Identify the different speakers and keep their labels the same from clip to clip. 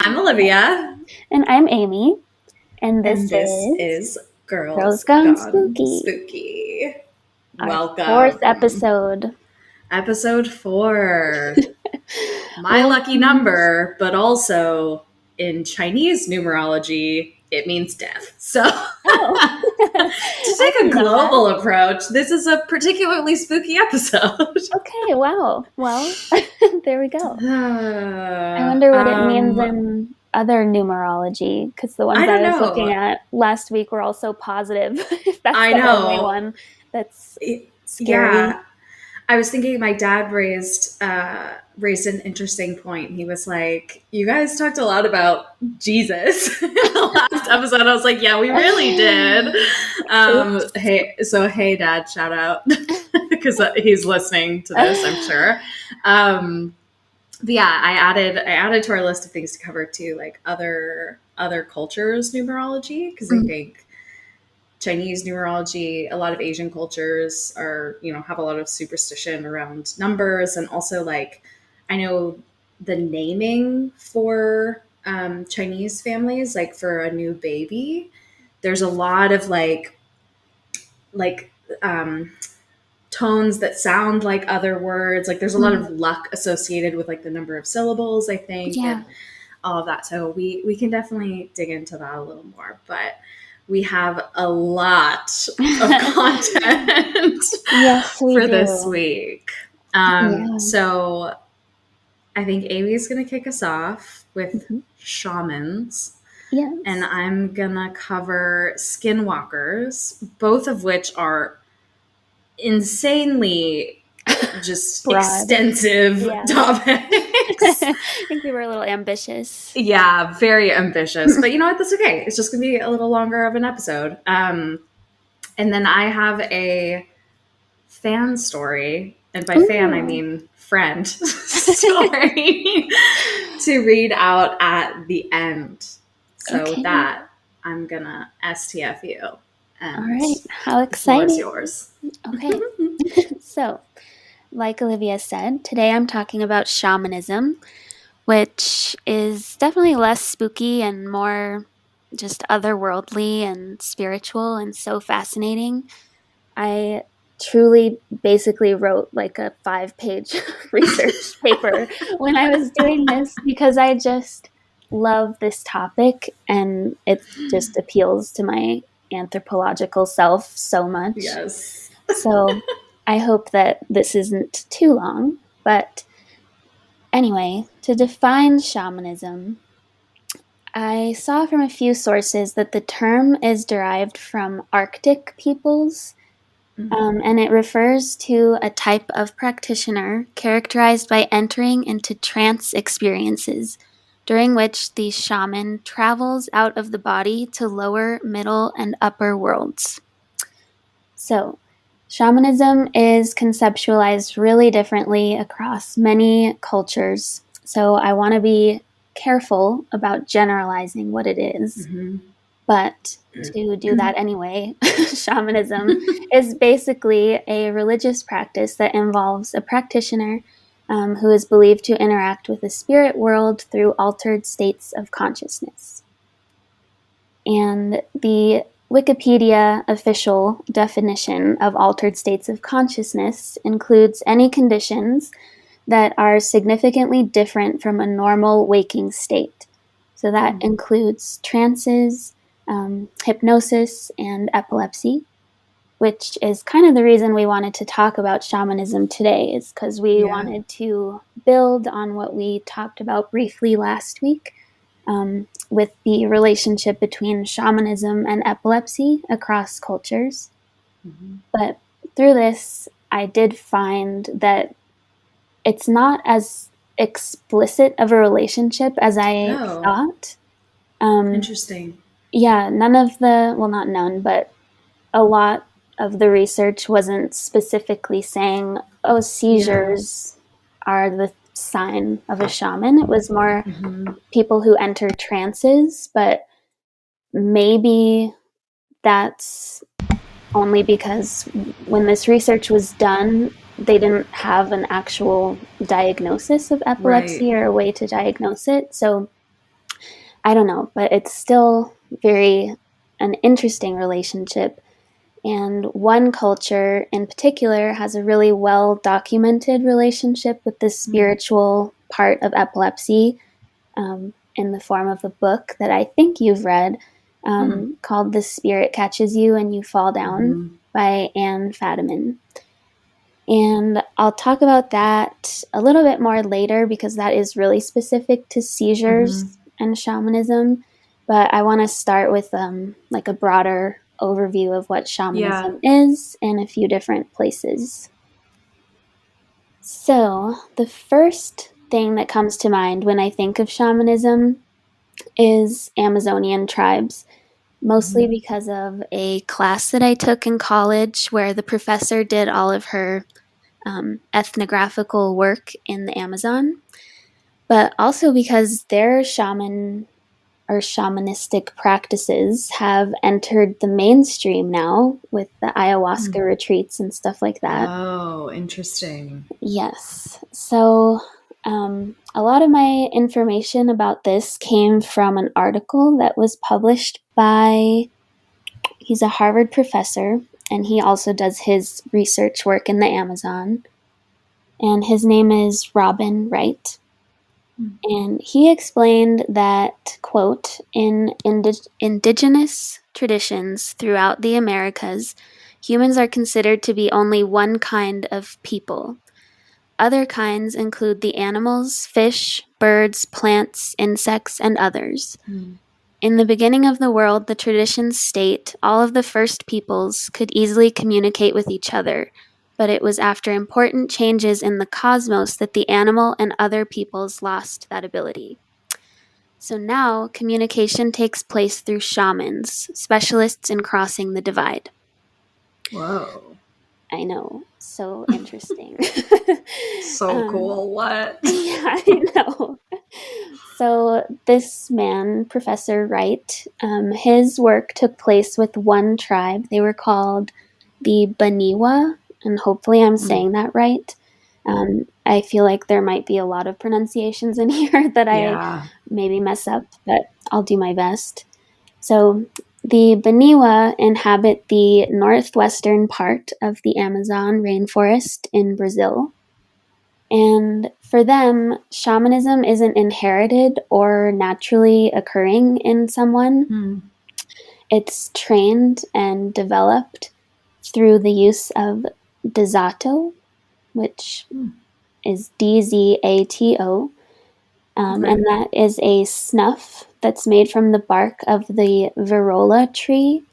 Speaker 1: I'm Olivia.
Speaker 2: And I'm Amy. And
Speaker 1: this
Speaker 2: is
Speaker 1: is
Speaker 2: Girls Gone Spooky.
Speaker 1: Spooky.
Speaker 2: Our
Speaker 1: Welcome.
Speaker 2: 4th episode.
Speaker 1: Episode 4. My lucky number, but also in Chinese numerology, it means death. So to take a global approach, this is a particularly spooky episode.
Speaker 2: Okay, wow. Well, there we go. I wonder what it means in other numerology, because the ones I was looking at last week were all so positive. If that's the only one that's scary.
Speaker 1: Yeah. I was thinking my dad raised an interesting point. He was like, you guys talked a lot about Jesus in the last episode. I was like, yeah, we really did. Hey, Dad, shout out, because he's listening to this, I'm sure. But yeah, I added to our list of things to cover too, like other cultures' numerology, because I think Chinese numerology, a lot of Asian cultures are, have a lot of superstition around numbers. And also, like, I know the naming for Chinese families, like for a new baby, there's a lot of like tones that sound like other words. Like there's a lot of luck associated with like the number of syllables, I think, and all of that. So we can definitely dig into that a little more. But we have a lot of content for this week. So I think Amy's going to kick us off with Shamans.
Speaker 2: Yes.
Speaker 1: And I'm going to cover Skinwalkers, both of which are insanely just extensive topics.
Speaker 2: I think we were a little ambitious.
Speaker 1: Yeah, very ambitious. But you know what? That's okay. It's just going to be a little longer of an episode. And then I have a fan story, and by fan I mean friend story to read out at the end. So with that, I'm going to STF you.
Speaker 2: All right. How exciting.
Speaker 1: The floor is yours.
Speaker 2: Okay. So, like Olivia said, today I'm talking about shamanism, which is definitely less spooky and more just otherworldly and spiritual and so fascinating. I truly basically wrote like a 5-page research paper when I was doing this, because I just love this topic and it just appeals to my anthropological self so much.
Speaker 1: Yes.
Speaker 2: So I hope that this isn't too long. But anyway, to define shamanism, I saw from a few sources that the term is derived from Arctic peoples, and it refers to a type of practitioner characterized by entering into trance experiences, during which the shaman travels out of the body to lower, middle, and upper worlds. So, shamanism is conceptualized really differently across many cultures. So I want to be careful about generalizing what it is. But to do that anyway, shamanism is basically a religious practice that involves a practitioner who is believed to interact with the spirit world through altered states of consciousness. And the Wikipedia official definition of altered states of consciousness includes any conditions that are significantly different from a normal waking state. So that includes trances, hypnosis, and epilepsy, which is kind of the reason we wanted to talk about shamanism today, is because we wanted to build on what we talked about briefly last week with the relationship between shamanism and epilepsy across cultures. But through this, I did find that it's not as explicit of a relationship as I thought.
Speaker 1: Interesting.
Speaker 2: Yeah, not none, a lot of the research wasn't specifically saying, seizures are the sign of a shaman. It was more people who enter trances, but maybe that's only because when this research was done, they didn't have an actual diagnosis of epilepsy or a way to diagnose it. So I don't know, but it's still an interesting relationship. And one culture in particular has a really well documented relationship with the spiritual part of epilepsy, in the form of a book that I think you've read, called The Spirit Catches You and You Fall Down by Anne Fadiman. And I'll talk about that a little bit more later because that is really specific to seizures and shamanism. But I want to start with like a broader overview of what shamanism is in a few different places. So the first thing that comes to mind when I think of shamanism is Amazonian tribes, mostly because of a class that I took in college where the professor did all of her ethnographical work in the Amazon, but also because their shaman or shamanistic practices have entered the mainstream now with the ayahuasca retreats and stuff like that.
Speaker 1: Oh, interesting.
Speaker 2: Yes. So a lot of my information about this came from an article that was published by, he's a Harvard professor, and he also does his research work in the Amazon. And his name is Robin Wright. And he explained that, quote, in indigenous traditions throughout the Americas, humans are considered to be only one kind of people. Other kinds include the animals, fish, birds, plants, insects, and others. In the beginning of the world, the traditions state all of the first peoples could easily communicate with each other, but it was after important changes in the cosmos that the animal and other peoples lost that ability. So now, communication takes place through shamans, specialists in crossing the divide.
Speaker 1: Whoa.
Speaker 2: I know. So interesting.
Speaker 1: So cool. What?
Speaker 2: Yeah, I know. So this man, Professor Wright, his work took place with one tribe. They were called the Baniwa, and hopefully I'm saying that right. I feel like there might be a lot of pronunciations in here that I maybe mess up, but I'll do my best. So the Baniwa inhabit the northwestern part of the Amazon rainforest in Brazil. And for them, shamanism isn't inherited or naturally occurring in someone. It's trained and developed through the use of Desato, which is Dzato. And that is a snuff that's made from the bark of the Virola tree,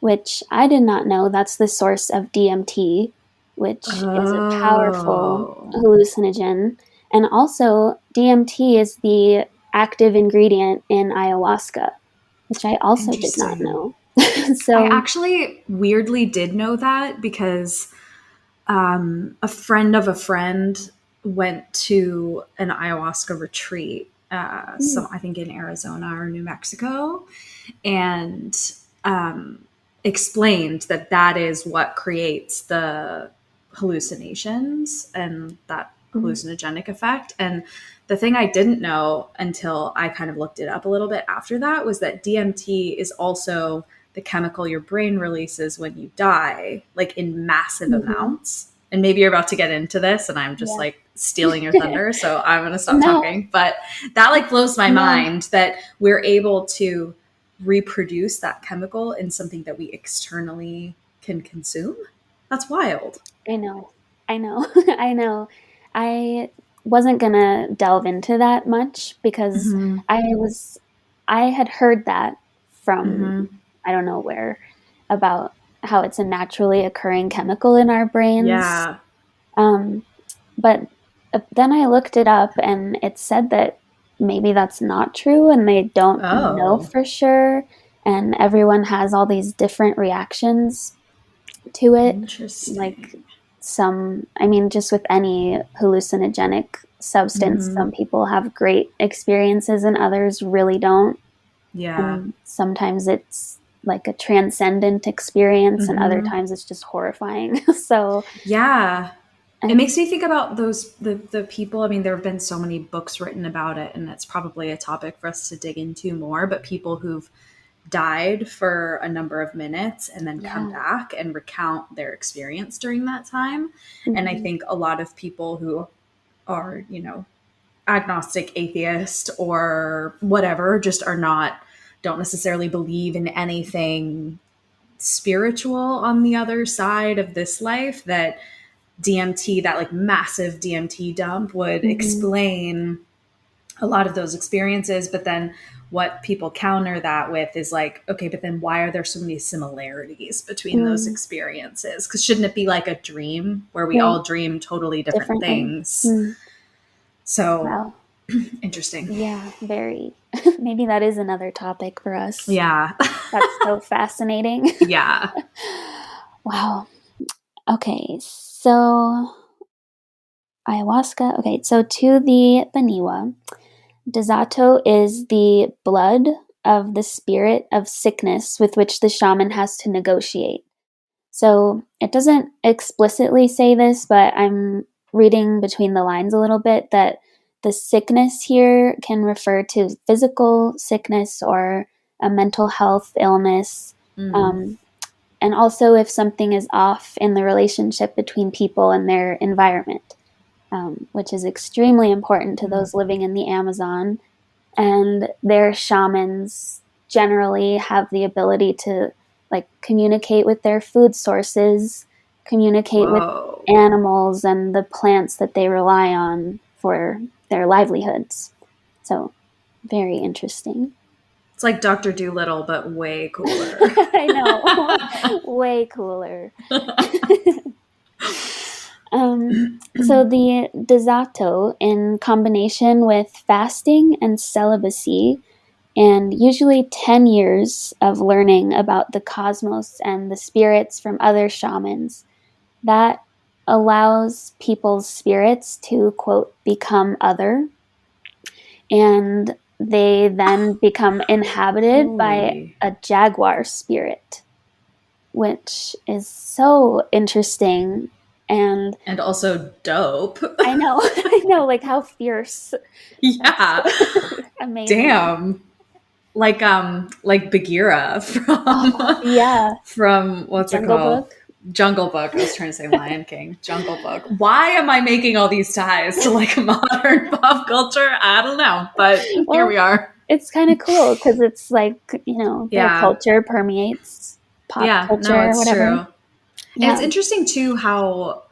Speaker 2: which I did not know that's the source of DMT, which is a powerful hallucinogen. And also, DMT is the active ingredient in ayahuasca, which I also did not know.
Speaker 1: So I actually weirdly did know that because a friend of a friend went to an ayahuasca retreat, I think in Arizona or New Mexico, and explained that that is what creates the hallucinations and that hallucinogenic effect. And the thing I didn't know until I kind of looked it up a little bit after that was that DMT is also the chemical your brain releases when you die, like in massive amounts. And maybe you're about to get into this and I'm just like stealing your thunder. So I'm going to stop talking. But that like blows my mind that we're able to reproduce that chemical in something that we externally can consume. That's wild.
Speaker 2: I know. I wasn't going to delve into that much because I had heard that from I don't know where, about how it's a naturally occurring chemical in our brains.
Speaker 1: Yeah.
Speaker 2: But then I looked it up and it said that maybe that's not true and they don't know for sure. And everyone has all these different reactions to it.
Speaker 1: Interesting.
Speaker 2: Like just with any hallucinogenic substance, some people have great experiences and others really don't.
Speaker 1: Yeah.
Speaker 2: And sometimes it's like a transcendent experience and other times it's just horrifying. So
Speaker 1: yeah. It makes me think about the people. I mean, there have been so many books written about it, and it's probably a topic for us to dig into more, but people who've died for a number of minutes and then come back and recount their experience during that time.
Speaker 2: Mm-hmm.
Speaker 1: And I think a lot of people who are, agnostic, atheist, or whatever, just don't necessarily believe in anything spiritual on the other side of this life, that DMT, that like massive DMT dump, would explain a lot of those experiences. But then what people counter that with is like, okay, but then why are there so many similarities between those experiences? Because shouldn't it be like a dream where we all dream totally different things? So
Speaker 2: wow.
Speaker 1: Interesting.
Speaker 2: Yeah, very. Maybe that is another topic for us.
Speaker 1: Yeah.
Speaker 2: That's so fascinating.
Speaker 1: Yeah.
Speaker 2: Wow. Okay, so ayahuasca. Okay, so to the Baniwa, Desato is the blood of the spirit of sickness with which the shaman has to negotiate. So it doesn't explicitly say this, but I'm reading between the lines a little bit that the sickness here can refer to physical sickness or a mental health illness. And also if something is off in the relationship between people and their environment, which is extremely important to those living in the Amazon. And their shamans generally have the ability to like communicate with their food sources, communicate with animals and the plants that they rely on for their livelihoods. So very interesting.
Speaker 1: It's like Dr. Dolittle, but way cooler.
Speaker 2: I know. Way cooler. So the Desato, in combination with fasting and celibacy, and usually 10 years of learning about the cosmos and the spirits from other shamans, that allows people's spirits to, quote, become other. And they then become inhabited by a jaguar spirit, which is so interesting. And
Speaker 1: also dope.
Speaker 2: I know, like how fierce.
Speaker 1: Yeah.
Speaker 2: Amazing.
Speaker 1: Damn. Like Bagheera from what's
Speaker 2: Jungle
Speaker 1: it called?
Speaker 2: Book?
Speaker 1: Jungle Book. I was trying to say Lion King. Jungle Book. Why am I making all these ties to like modern pop culture? I don't know, but here we are.
Speaker 2: It's kind of cool because it's like, their culture permeates pop culture or whatever.
Speaker 1: True. And it's interesting too how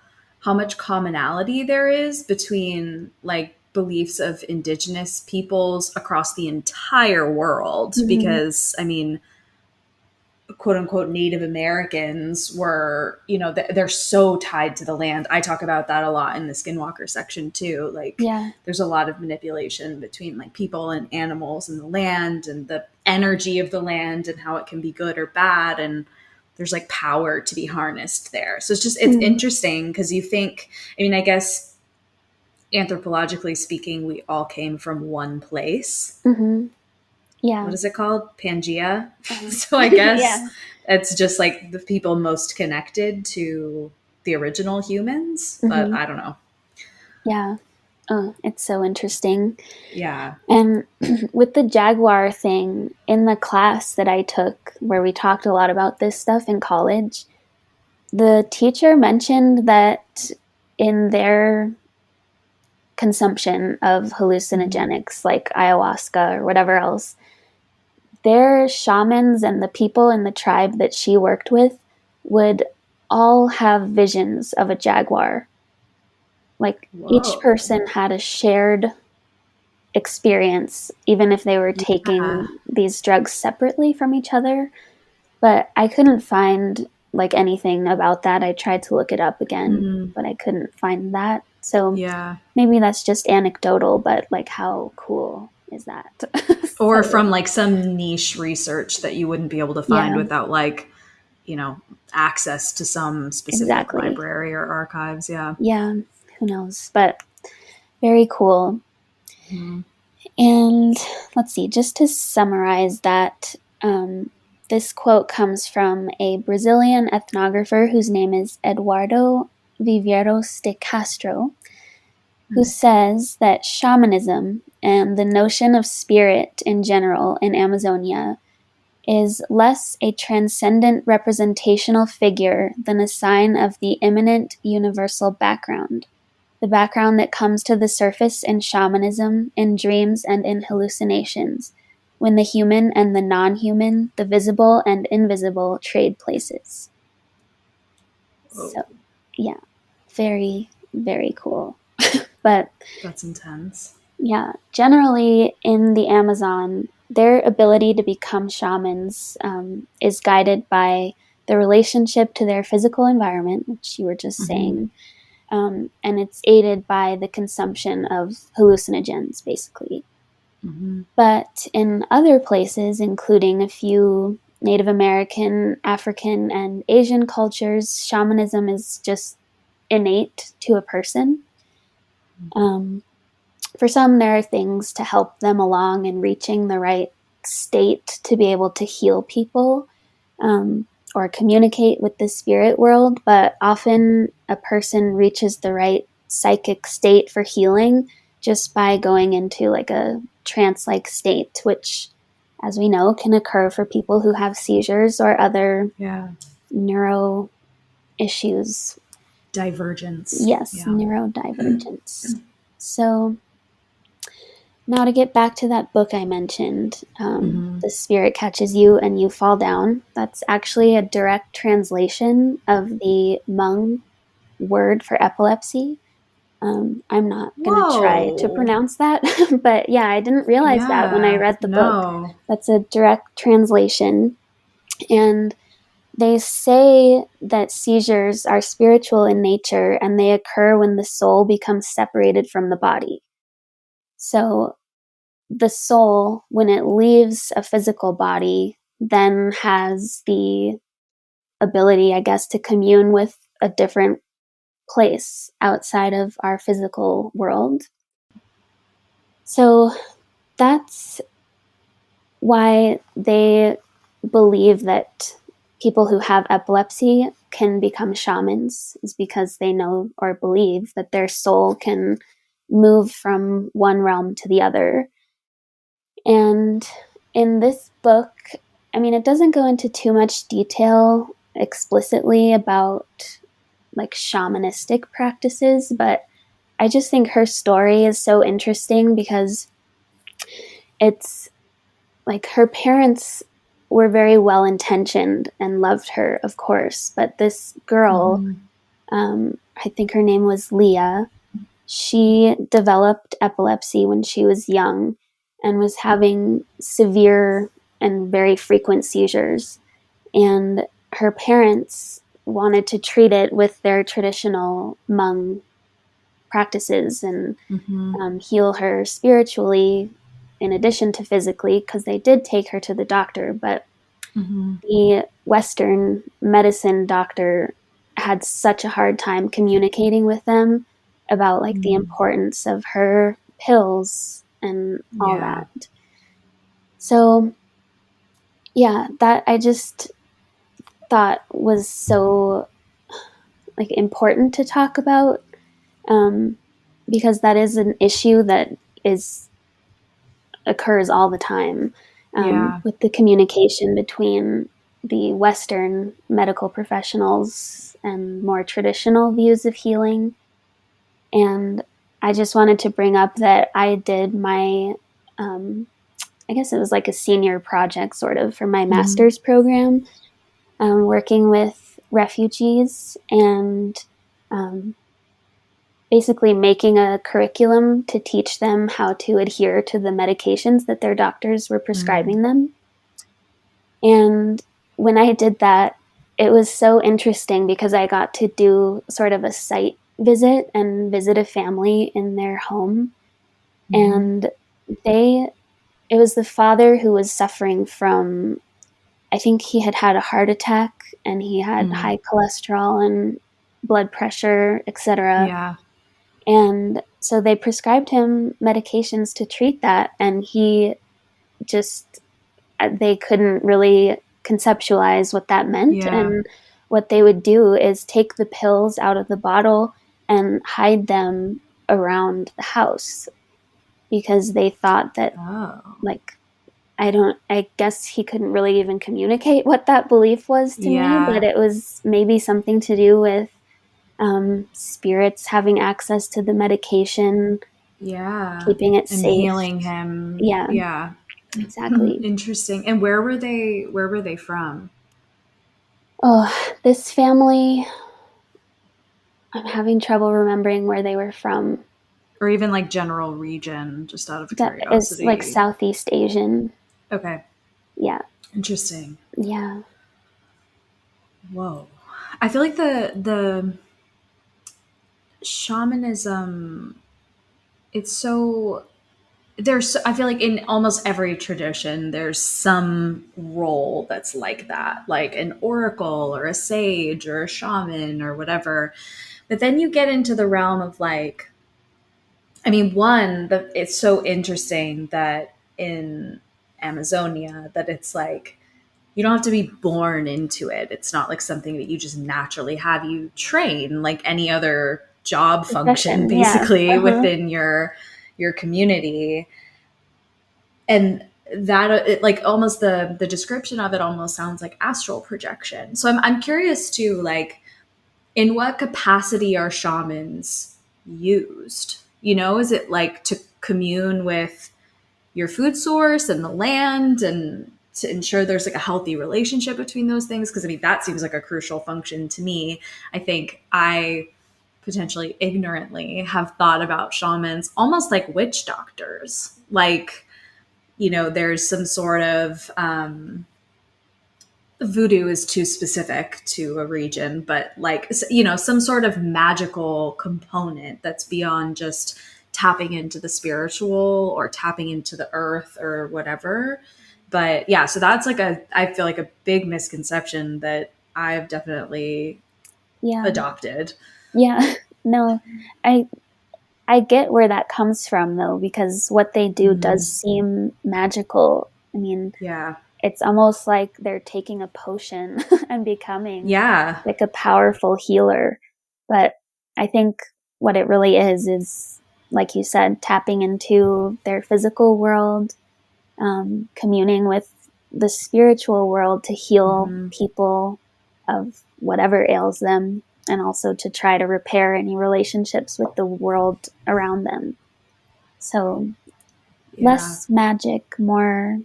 Speaker 1: much commonality there is between like beliefs of indigenous peoples across the entire world. Because I mean, quote unquote Native Americans were, they're so tied to the land. I talk about that a lot in the Skinwalker section too. Like there's a lot of manipulation between like people and animals and the land and the energy of the land and how it can be good or bad. And there's like power to be harnessed there. So it's interesting because you think, I guess anthropologically speaking, we all came from one place.
Speaker 2: Yeah.
Speaker 1: What is it called? Pangea. So I guess it's just like the people most connected to the original humans, but I don't know.
Speaker 2: Yeah. Oh, it's so interesting.
Speaker 1: Yeah.
Speaker 2: And with the jaguar thing, in the class that I took where we talked a lot about this stuff in college, the teacher mentioned that in their consumption of hallucinogenics like ayahuasca or whatever else, their shamans and the people in the tribe that she worked with would all have visions of a jaguar. Like each person had a shared experience, even if they were taking these drugs separately from each other. But I couldn't find like anything about that. I tried to look it up again, but I couldn't find that. So maybe that's just anecdotal, but like how cool is that?
Speaker 1: Or from like some niche research that you wouldn't be able to find without like, access to some specific library or archives. Yeah.
Speaker 2: Yeah. Who knows? But very cool. And let's see, just to summarize that, this quote comes from a Brazilian ethnographer whose name is Eduardo Viveros de Castro, who says that shamanism and the notion of spirit in general in Amazonia is less a transcendent representational figure than a sign of the immanent universal background, the background that comes to the surface in shamanism, in dreams, and in hallucinations, when the human and the non-human, the visible and invisible trade places.
Speaker 1: Whoa.
Speaker 2: So, yeah, very, very cool. But
Speaker 1: that's intense.
Speaker 2: Yeah, generally in the Amazon, their ability to become shamans is guided by the relationship to their physical environment, which you were just saying, and it's aided by the consumption of hallucinogens, basically. But in other places, including a few Native American, African, and Asian cultures, shamanism is just innate to a person. For some, there are things to help them along in reaching the right state to be able to heal people or communicate with the spirit world, but often a person reaches the right psychic state for healing just by going into like a trance-like state, which, as we know, can occur for people who have seizures or other neuro issues.
Speaker 1: Divergence.
Speaker 2: Yes, neurodivergence. So now to get back to that book I mentioned, The Spirit Catches You and You Fall Down, that's actually a direct translation of the Hmong word for epilepsy. I'm not going to try to pronounce that, but yeah, I didn't realize that when I read the book. That's a direct translation. And they say that seizures are spiritual in nature and they occur when the soul becomes separated from the body. So the soul, when it leaves a physical body, then has the ability, I guess, to commune with a different place outside of our physical world. So that's why they believe that people who have epilepsy can become shamans, is because they know or believe that their soul can move from one realm to the other. And in this book, I mean, it doesn't go into too much detail explicitly about like shamanistic practices, but I just think her story is so interesting because it's like her parents were very well intentioned and loved her, of course, but this girl, I think her name was Leah, she developed epilepsy when she was young and was having severe and very frequent seizures. And her parents wanted to treat it with their traditional Hmong practices and heal her spiritually in addition to physically, because they did take her to the doctor, but the Western medicine doctor had such a hard time communicating with them about like the importance of her pills and all that. So yeah, that I just thought was so like important to talk about, because that is an issue that occurs all the time with the communication between the Western medical professionals and more traditional views of healing. And I just wanted to bring up that I did my, I guess it was like a senior project sort of for my master's program, working with refugees and basically making a curriculum to teach them how to adhere to the medications that their doctors were prescribing them. And when I did that, it was so interesting because I got to do sort of a site visit and visit a family in their home. And it was the father who was suffering from, I think he had had a heart attack and he had high cholesterol and blood pressure, etc. And so they prescribed him medications to treat that. And they couldn't really conceptualize what that meant. And what they would do is take the pills out of the bottle and hide them around the house, because they thought that,
Speaker 1: Oh.
Speaker 2: like, I guess he couldn't really even communicate what that belief was to me, but
Speaker 1: Yeah.
Speaker 2: it was maybe something to do with spirits having access to the medication,
Speaker 1: Yeah.
Speaker 2: keeping it
Speaker 1: And
Speaker 2: safe.
Speaker 1: healing him.
Speaker 2: Yeah,
Speaker 1: Yeah.
Speaker 2: exactly.
Speaker 1: Interesting. And where were they from?
Speaker 2: Oh, this family, I'm having trouble remembering where they were from.
Speaker 1: Or even like general region, just out of
Speaker 2: That is like
Speaker 1: curiosity.
Speaker 2: Southeast Asian.
Speaker 1: Okay.
Speaker 2: Yeah,
Speaker 1: Interesting.
Speaker 2: yeah.
Speaker 1: Whoa. I feel like the shamanism, it's so there's I feel like in almost every tradition there's some role that's like that, like an oracle or a sage or a shaman or whatever. But then you get into the realm of like, I mean, it's so interesting that in Amazonia that it's like you don't have to be born into it. It's not like something that you just naturally have. You train like any other job function
Speaker 2: Profession, yeah.
Speaker 1: basically
Speaker 2: Uh-huh.
Speaker 1: within your community. And that it, like almost the description of it almost sounds like astral projection. So I'm curious too, like in what capacity are shamans used? Is it like to commune with your food source and the land and to ensure there's like a healthy relationship between those things? Because I mean, that seems like a crucial function to me. I think I potentially ignorantly have thought about shamans almost like witch doctors. Like, there's some sort of voodoo is too specific to a region, but like, some sort of magical component that's beyond just tapping into the spiritual or tapping into the earth or whatever. But yeah, so that's like I feel like a big misconception that I've definitely
Speaker 2: Yeah,
Speaker 1: adopted.
Speaker 2: yeah. No, I I get where that comes from though, because what they do does
Speaker 1: Mm,
Speaker 2: seem magical. I mean,
Speaker 1: yeah.
Speaker 2: it's almost like they're taking a potion and becoming
Speaker 1: Yeah.
Speaker 2: like a powerful healer. But I think what it really is, like you said, tapping into their physical world, communing with the spiritual world to heal
Speaker 1: Hmm.
Speaker 2: people of whatever ails them, and also to try to repair any relationships with the world around them. So
Speaker 1: Yeah.
Speaker 2: less magic, more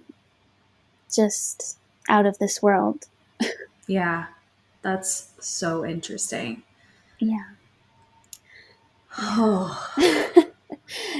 Speaker 2: just out of this world.
Speaker 1: Yeah. That's so interesting.
Speaker 2: Yeah. Yeah.
Speaker 1: Oh,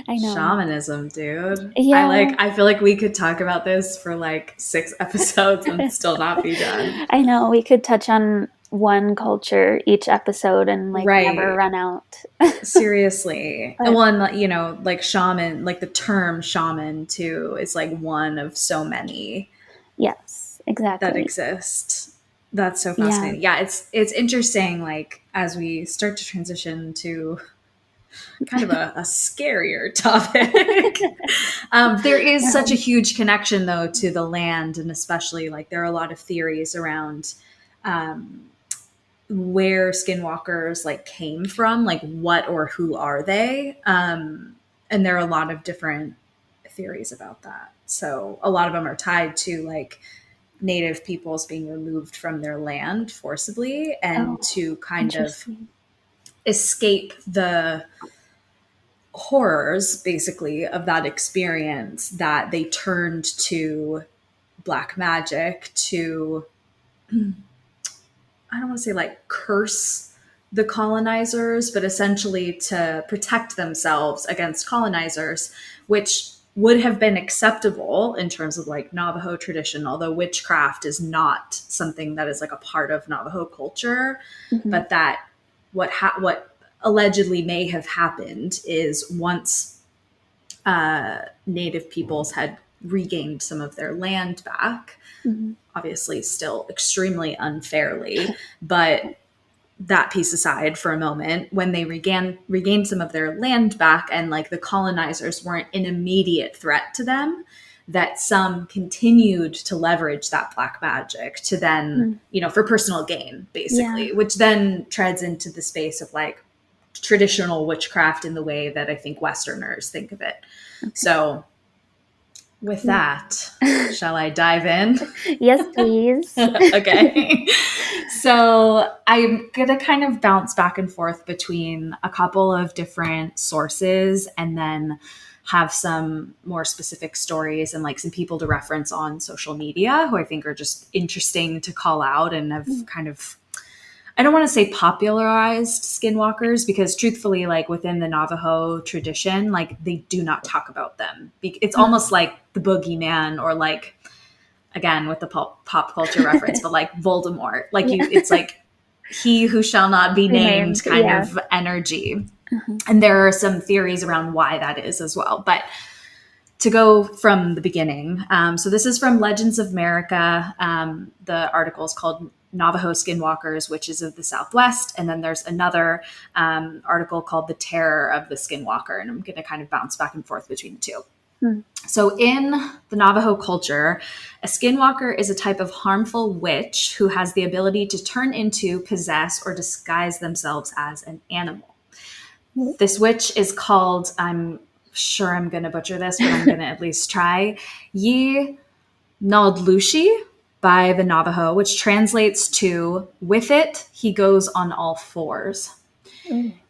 Speaker 2: I know.
Speaker 1: shamanism, dude.
Speaker 2: Yeah.
Speaker 1: I feel like we could talk about this for like 6 episodes and still not be done.
Speaker 2: I know. We could touch on one culture each episode and like never
Speaker 1: Right.
Speaker 2: run out.
Speaker 1: Seriously. And
Speaker 2: But
Speaker 1: well, and like shaman, like the term shaman too is like one of so many
Speaker 2: yes,
Speaker 1: that
Speaker 2: exactly.
Speaker 1: exist. That's so
Speaker 2: Yeah.
Speaker 1: fascinating. Yeah, it's interesting like as we start to transition to kind of a scarier topic. There is such a
Speaker 2: Um,
Speaker 1: huge connection, though, to the land, and especially like there are a lot of theories around um, where skinwalkers like came from, like what or who are they, and there are a lot of different theories about that. So a lot of them are tied to like native peoples being removed from their land forcibly and
Speaker 2: oh,
Speaker 1: to kind of
Speaker 2: interesting.
Speaker 1: escape the horrors basically of that experience that they turned to black magic to, I don't want to say like curse the colonizers, but essentially to protect themselves against colonizers, which would have been acceptable in terms of like Navajo tradition, although witchcraft is not something that is like a part of Navajo culture.
Speaker 2: Hmm.
Speaker 1: But that what allegedly may have happened is once native peoples had regained some of their land back,
Speaker 2: Hmm.
Speaker 1: obviously still extremely unfairly, but that piece aside for a moment, when they regained some of their land back and like the colonizers weren't an immediate threat to them, that some continued to leverage that black magic to then, for personal gain, basically, which then treads into the space of like traditional witchcraft in the way that I think Westerners think of it. Okay. So with that, shall I dive in?
Speaker 2: Yes, please.
Speaker 1: Okay. So I'm going to kind of bounce back and forth between a couple of different sources and then have some more specific stories and like some people to reference on social media who I think are just interesting to call out and have kind of, I don't want to say popularized skinwalkers, because truthfully, like within the Navajo tradition, like they do not talk about them. It's almost like the boogeyman, or like, again, with the pop culture reference, but like Voldemort, like it's like he who shall not be named kind of energy. And there are some theories around why that is as well. But to go from the beginning, so this is from Legends of America. The article is called Navajo Skinwalkers, Witches of the Southwest. And then there's another article called The Terror of the Skinwalker. And I'm going to kind of bounce back and forth between the two. So in the Navajo culture, a skinwalker is a type of harmful witch who has the ability to turn into, possess, or disguise themselves as an animal. This witch is called, I'm sure I'm going to butcher this, but I'm going to at least try, Yi Naldlushi by the Navajo, which translates to, with it, he goes on all fours.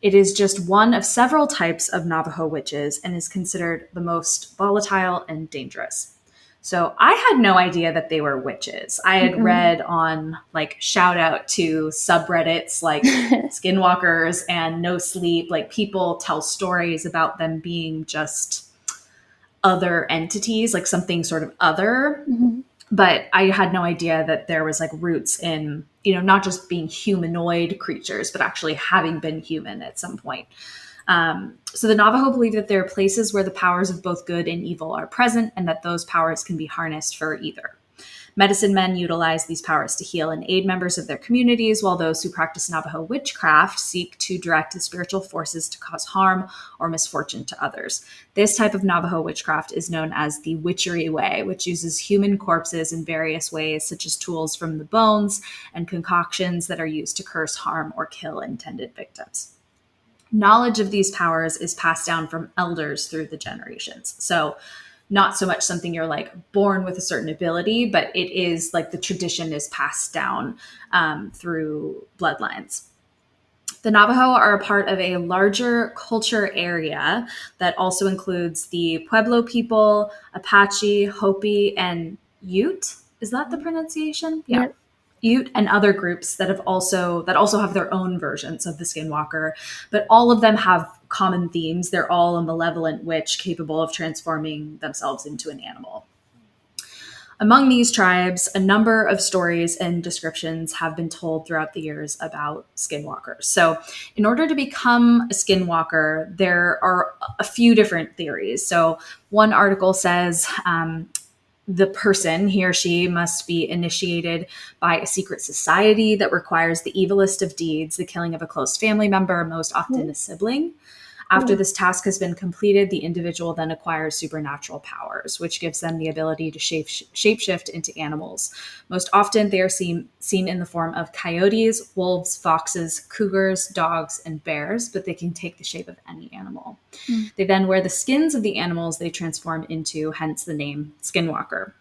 Speaker 1: It is just one of several types of Navajo witches and is considered the most volatile and dangerous. So I had no idea that they were witches. I had read on like shout out to subreddits like Skinwalkers and No Sleep, like people tell stories about them being just other entities, like something sort of other. But I had no idea that there was like roots in, not just being humanoid creatures, but actually having been human at some point. So the Navajo believe that there are places where the powers of both good and evil are present, and that those powers can be harnessed for either. Medicine men utilize these powers to heal and aid members of their communities, while those who practice Navajo witchcraft seek to direct the spiritual forces to cause harm or misfortune to others. This type of Navajo witchcraft is known as the witchery way, which uses human corpses in various ways, such as tools from the bones and concoctions that are used to curse, harm, or kill intended victims. Knowledge of these powers is passed down from elders through the generations. So not so much something you're like born with a certain ability, but it is like the tradition is passed down through bloodlines. The Navajo are a part of a larger culture area that also includes the Pueblo people, Apache, Hopi, and Ute. Is that the pronunciation? Yeah. Yep. Ute and other groups that also have their own versions of the Skinwalker, but all of them have common themes. They're all a malevolent witch capable of transforming themselves into an animal. Among these tribes, a number of stories and descriptions have been told throughout the years about skinwalkers. So in order to become a skinwalker, there are a few different theories. So one article says the person, he or she, must be initiated by a secret society that requires the evilest of deeds, the killing of a close family member, most often a sibling. After this task has been completed, the individual then acquires supernatural powers, which gives them the ability to shapeshift into animals. Most often, they are seen in the form of coyotes, wolves, foxes, cougars, dogs, and bears, but they can take the shape of any animal. They then wear the skins of the animals they transform into, hence the name Skinwalker.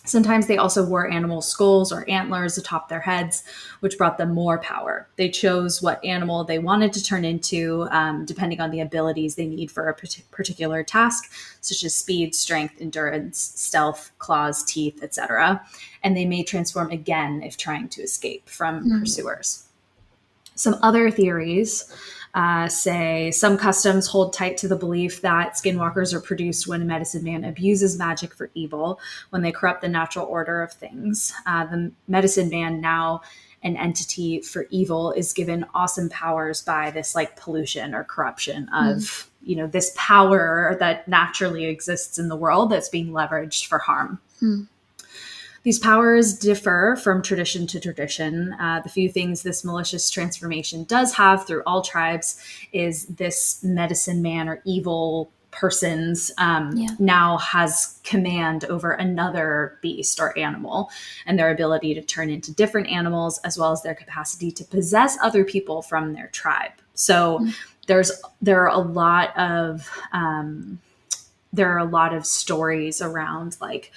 Speaker 1: Sometimes they also wore animal skulls or antlers atop their heads, which brought them more power. They chose what animal they wanted to turn into, depending on the abilities they need for a particular task, such as speed, strength, endurance, stealth, claws, teeth, etc. And they may transform again if trying to escape from pursuers. Some other theories say some customs hold tight to the belief that skinwalkers are produced when a medicine man abuses magic for evil, when they corrupt the natural order of things. The medicine man, now an entity for evil, is given awesome powers by this like pollution or corruption of, this power that naturally exists in the world that's being leveraged for harm. These powers differ from tradition to tradition. The few things this malicious transformation does have through all tribes is this medicine man or evil person's now has command over another beast or animal, and their ability to turn into different animals, as well as their capacity to possess other people from their tribe. So there are a lot of stories around like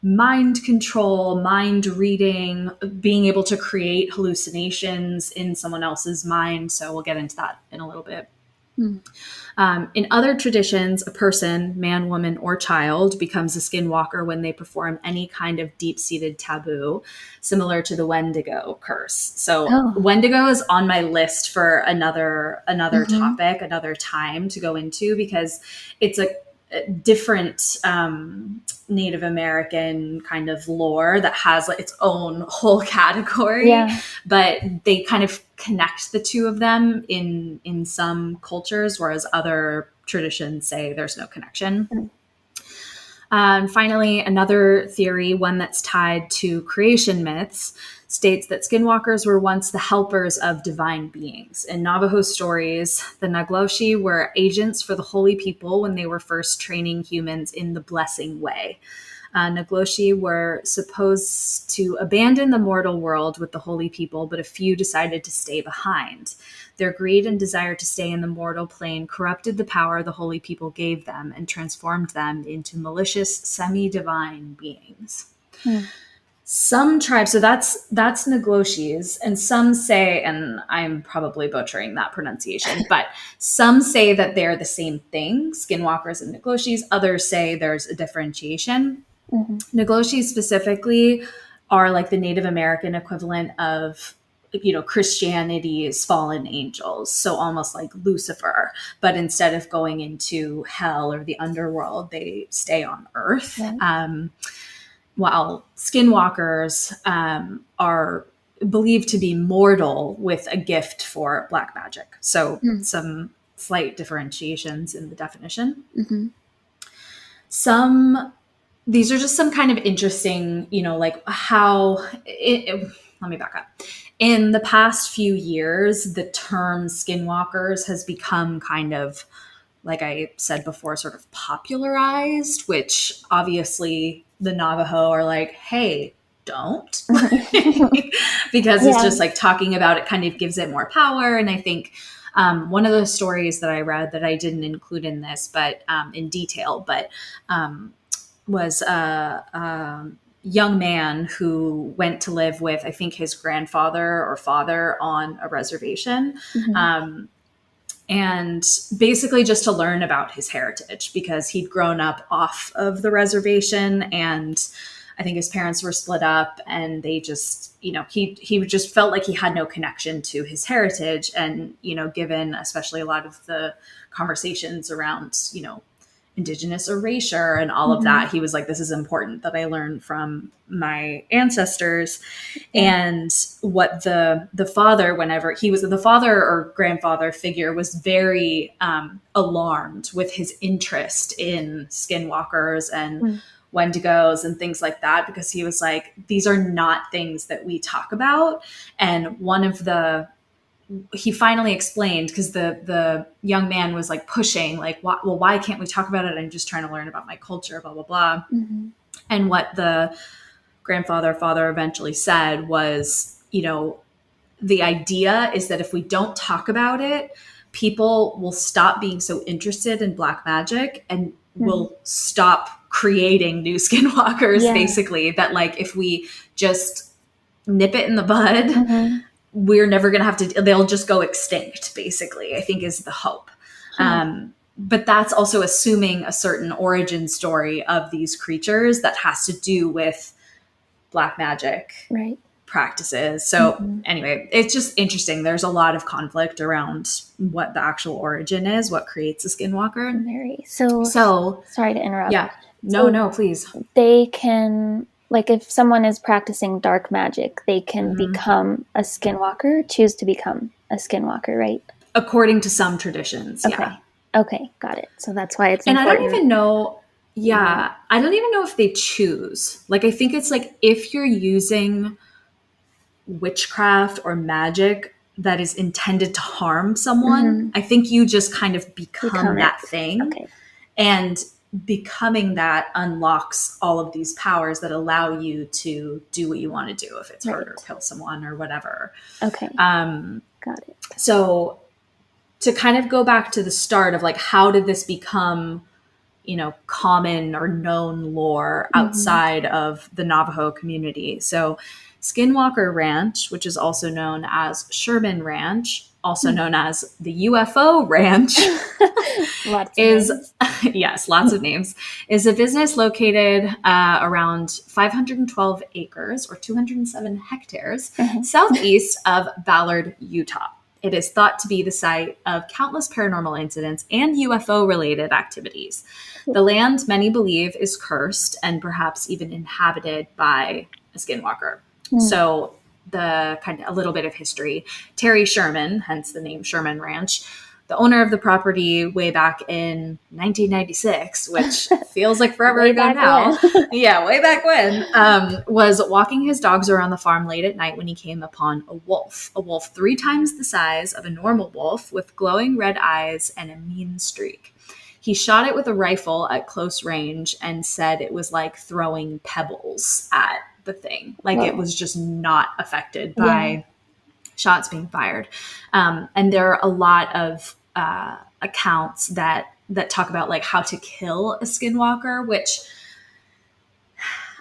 Speaker 1: mind control, mind reading, being able to create hallucinations in someone else's mind. So we'll get into that in a little bit. In other traditions, a person, man, woman, or child, becomes a skinwalker when they perform any kind of deep-seated taboo, similar to the Wendigo curse. So Wendigo is on my list for another topic, another time to go into, because it's a different Native American kind of lore that has like its own whole category, but they kind of connect the two of them in some cultures, whereas other traditions say there's no connection. Finally, another theory, one that's tied to creation myths, states that skinwalkers were once the helpers of divine beings. In Navajo stories, the Nagloshi were agents for the holy people when they were first training humans in the blessing way. Nagloshi were supposed to abandon the mortal world with the holy people, but a few decided to stay behind. Their greed and desire to stay in the mortal plane corrupted the power the holy people gave them and transformed them into malicious, semi-divine beings. Some tribes, so that's Nagloshis, and some say, and I'm probably butchering that pronunciation, but some say that they're the same thing, skinwalkers and Nagloshis. Others say there's a differentiation. Nagloshis specifically are like the Native American equivalent of, Christianity's fallen angels. So almost like Lucifer, but instead of going into hell or the underworld, they stay on Earth. While skinwalkers are believed to be mortal with a gift for black magic. So some slight differentiations in the definition. These are just some kind of interesting, like how let me back up. In the past few years, the term skinwalkers has become kind of, like I said before, sort of popularized, which obviously the Navajo are like, hey, don't. Because it's just like talking about it kind of gives it more power. And I think one of the stories that I read that I didn't include in this, but in detail, but was a young man who went to live with, I think, his grandfather or father on a reservation. And basically just to learn about his heritage, because he'd grown up off of the reservation, and I think his parents were split up, and they just, he just felt like he had no connection to his heritage. And, given especially a lot of the conversations around, indigenous erasure and all of that, he was like, this is important that I learn from my ancestors. And what the father, whenever he was the father or grandfather figure, was very alarmed with his interest in skinwalkers and Wendigos and things like that, because he was like, these are not things that we talk about. And he finally explained, because the young man was like pushing, like, why can't we talk about it? I'm just trying to learn about my culture, blah, blah, blah. And what the father eventually said was, the idea is that if we don't talk about it, people will stop being so interested in black magic and will stop creating new skinwalkers, basically. That like, if we just nip it in the bud, we're never going to have to, they'll just go extinct, basically, I think is the hope. But that's also assuming a certain origin story of these creatures that has to do with black magic practices. So anyway, it's just interesting. There's a lot of conflict around what the actual origin is, what creates a skinwalker.
Speaker 2: So sorry to interrupt.
Speaker 1: Yeah. No, please.
Speaker 2: They can, like, if someone is practicing dark magic, they can become a skinwalker, choose to become a skinwalker, right?
Speaker 1: According to some traditions, yeah.
Speaker 2: Okay, got it. So that's why it's
Speaker 1: important. And
Speaker 2: I
Speaker 1: don't even know, Yeah, I don't even know if they choose. Like, I think it's like if you're using witchcraft or magic that is intended to harm someone, I think you just kind of become that thing.
Speaker 2: Okay.
Speaker 1: And becoming that unlocks all of these powers that allow you to do what you want to do, if it's hurt or kill someone or whatever.
Speaker 2: Okay. Got it.
Speaker 1: So to kind of go back to the start of like, how did this become, you know, common or known lore outside of the Navajo community? So Skinwalker Ranch, which is also known as Sherman Ranch, also known as the UFO Ranch, yes, lots of names, is a business located around 512 acres or 207 hectares southeast of Ballard, Utah. It is thought to be the site of countless paranormal incidents and UFO-related activities. The land, many believe, is cursed and perhaps even inhabited by a skinwalker. So the kind of a little bit of history. Terry Sherman, hence the name Sherman Ranch, the owner of the property way back in 1996, which feels like forever ago now. Yeah, way back when, was walking his dogs around the farm late at night when he came upon a wolf 3 times the size of a normal wolf with glowing red eyes and a mean streak. He shot it with a rifle at close range and said it was like throwing pebbles at the thing. Like it was just not affected by shots being fired. And there are a lot of accounts that talk about like how to kill a skinwalker, which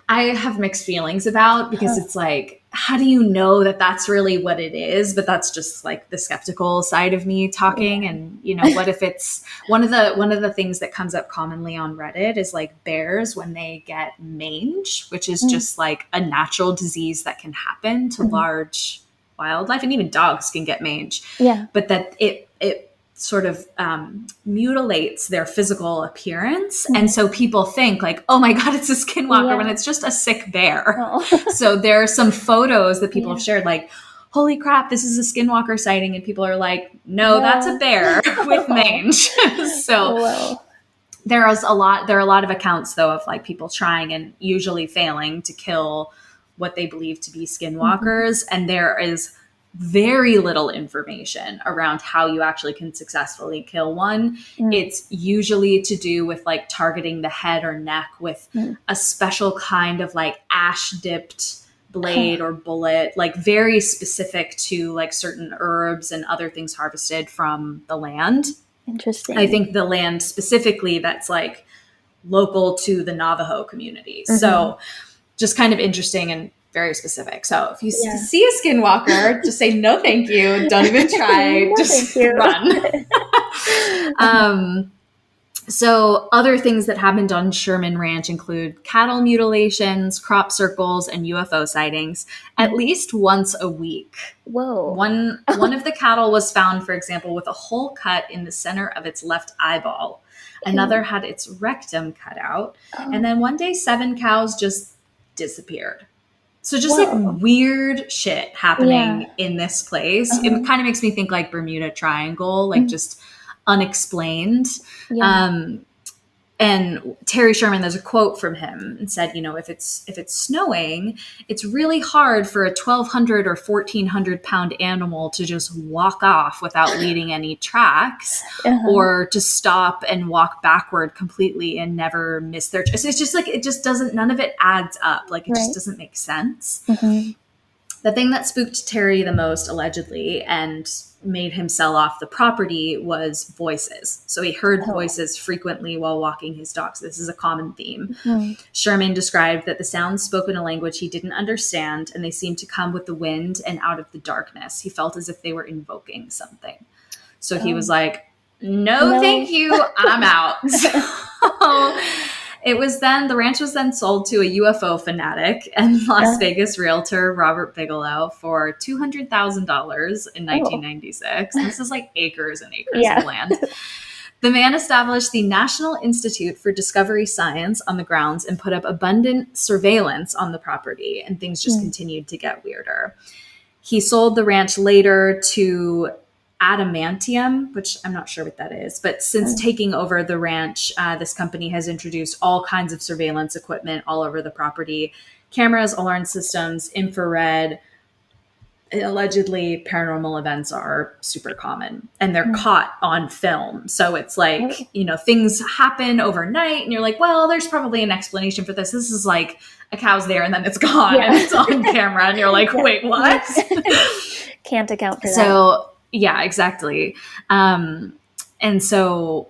Speaker 1: I have mixed feelings about, because it's like, how do you know that that's really what it is? But that's just like the skeptical side of me talking. And, you know, what if it's one of the things that comes up commonly on Reddit is like bears when they get mange, which is just like a natural disease that can happen to large wildlife, and even dogs can get mange. But that it sort of mutilates their physical appearance. And so people think like, oh my God, it's a skinwalker, when it's just a sick bear. So there are some photos that people have shared like, holy crap, this is a skinwalker sighting. And people are like, no, that's a bear with mange. So there are a lot of accounts though of like people trying and usually failing to kill what they believe to be skinwalkers. And there is very little information around how you actually can successfully kill one. It's usually to do with like targeting the head or neck with a special kind of like ash dipped blade or bullet, like very specific to like certain herbs and other things harvested from the land.
Speaker 2: Interesting.
Speaker 1: I think the land specifically that's like local to the Navajo community. So just kind of interesting and very specific. So if you see a skinwalker, just say, no, thank you. Don't even try. Just run. So other things that happened on Sherman Ranch include cattle mutilations, crop circles, and UFO sightings at least once a week.
Speaker 2: Whoa.
Speaker 1: One of the cattle was found, for example, with a hole cut in the center of its left eyeball. Another had its rectum cut out. And then one day, 7 cows just disappeared. So just like weird shit happening in this place. It kind of makes me think like Bermuda Triangle, like just unexplained. And Terry Sherman, there's a quote from him and said, you know, if it's snowing, it's really hard for a 1,200 or 1,400 pound animal to just walk off without leaving any tracks or to stop and walk backward completely and never miss their. So it's just like, it just doesn't, none of it adds up. Like it just doesn't make sense. The thing that spooked Terry the most, allegedly, and made him sell off the property was voices. So he heard voices frequently while walking his dogs. This is a common theme. Sherman described that the sounds spoke in a language he didn't understand, and they seemed to come with the wind and out of the darkness. He felt as if they were invoking something. So he was like, no, thank you. I'm out. So the ranch was then sold to a UFO fanatic and Las Vegas realtor, Robert Bigelow, for $200,000 in 1996. This is like acres and acres of land. The man established the National Institute for Discovery Science on the grounds and put up abundant surveillance on the property, and things just continued to get weirder. He sold the ranch later to adamantium, which I'm not sure what that is. But since taking over the ranch, this company has introduced all kinds of surveillance equipment all over the property, cameras, alarm systems, infrared. Allegedly, paranormal events are super common and they're caught on film. So it's like, things happen overnight and you're like, well, there's probably an explanation for this. This is like a cow's there and then it's gone and it's on camera and you're like, wait, what?
Speaker 2: Can't account for that.
Speaker 1: So, yeah, exactly. And so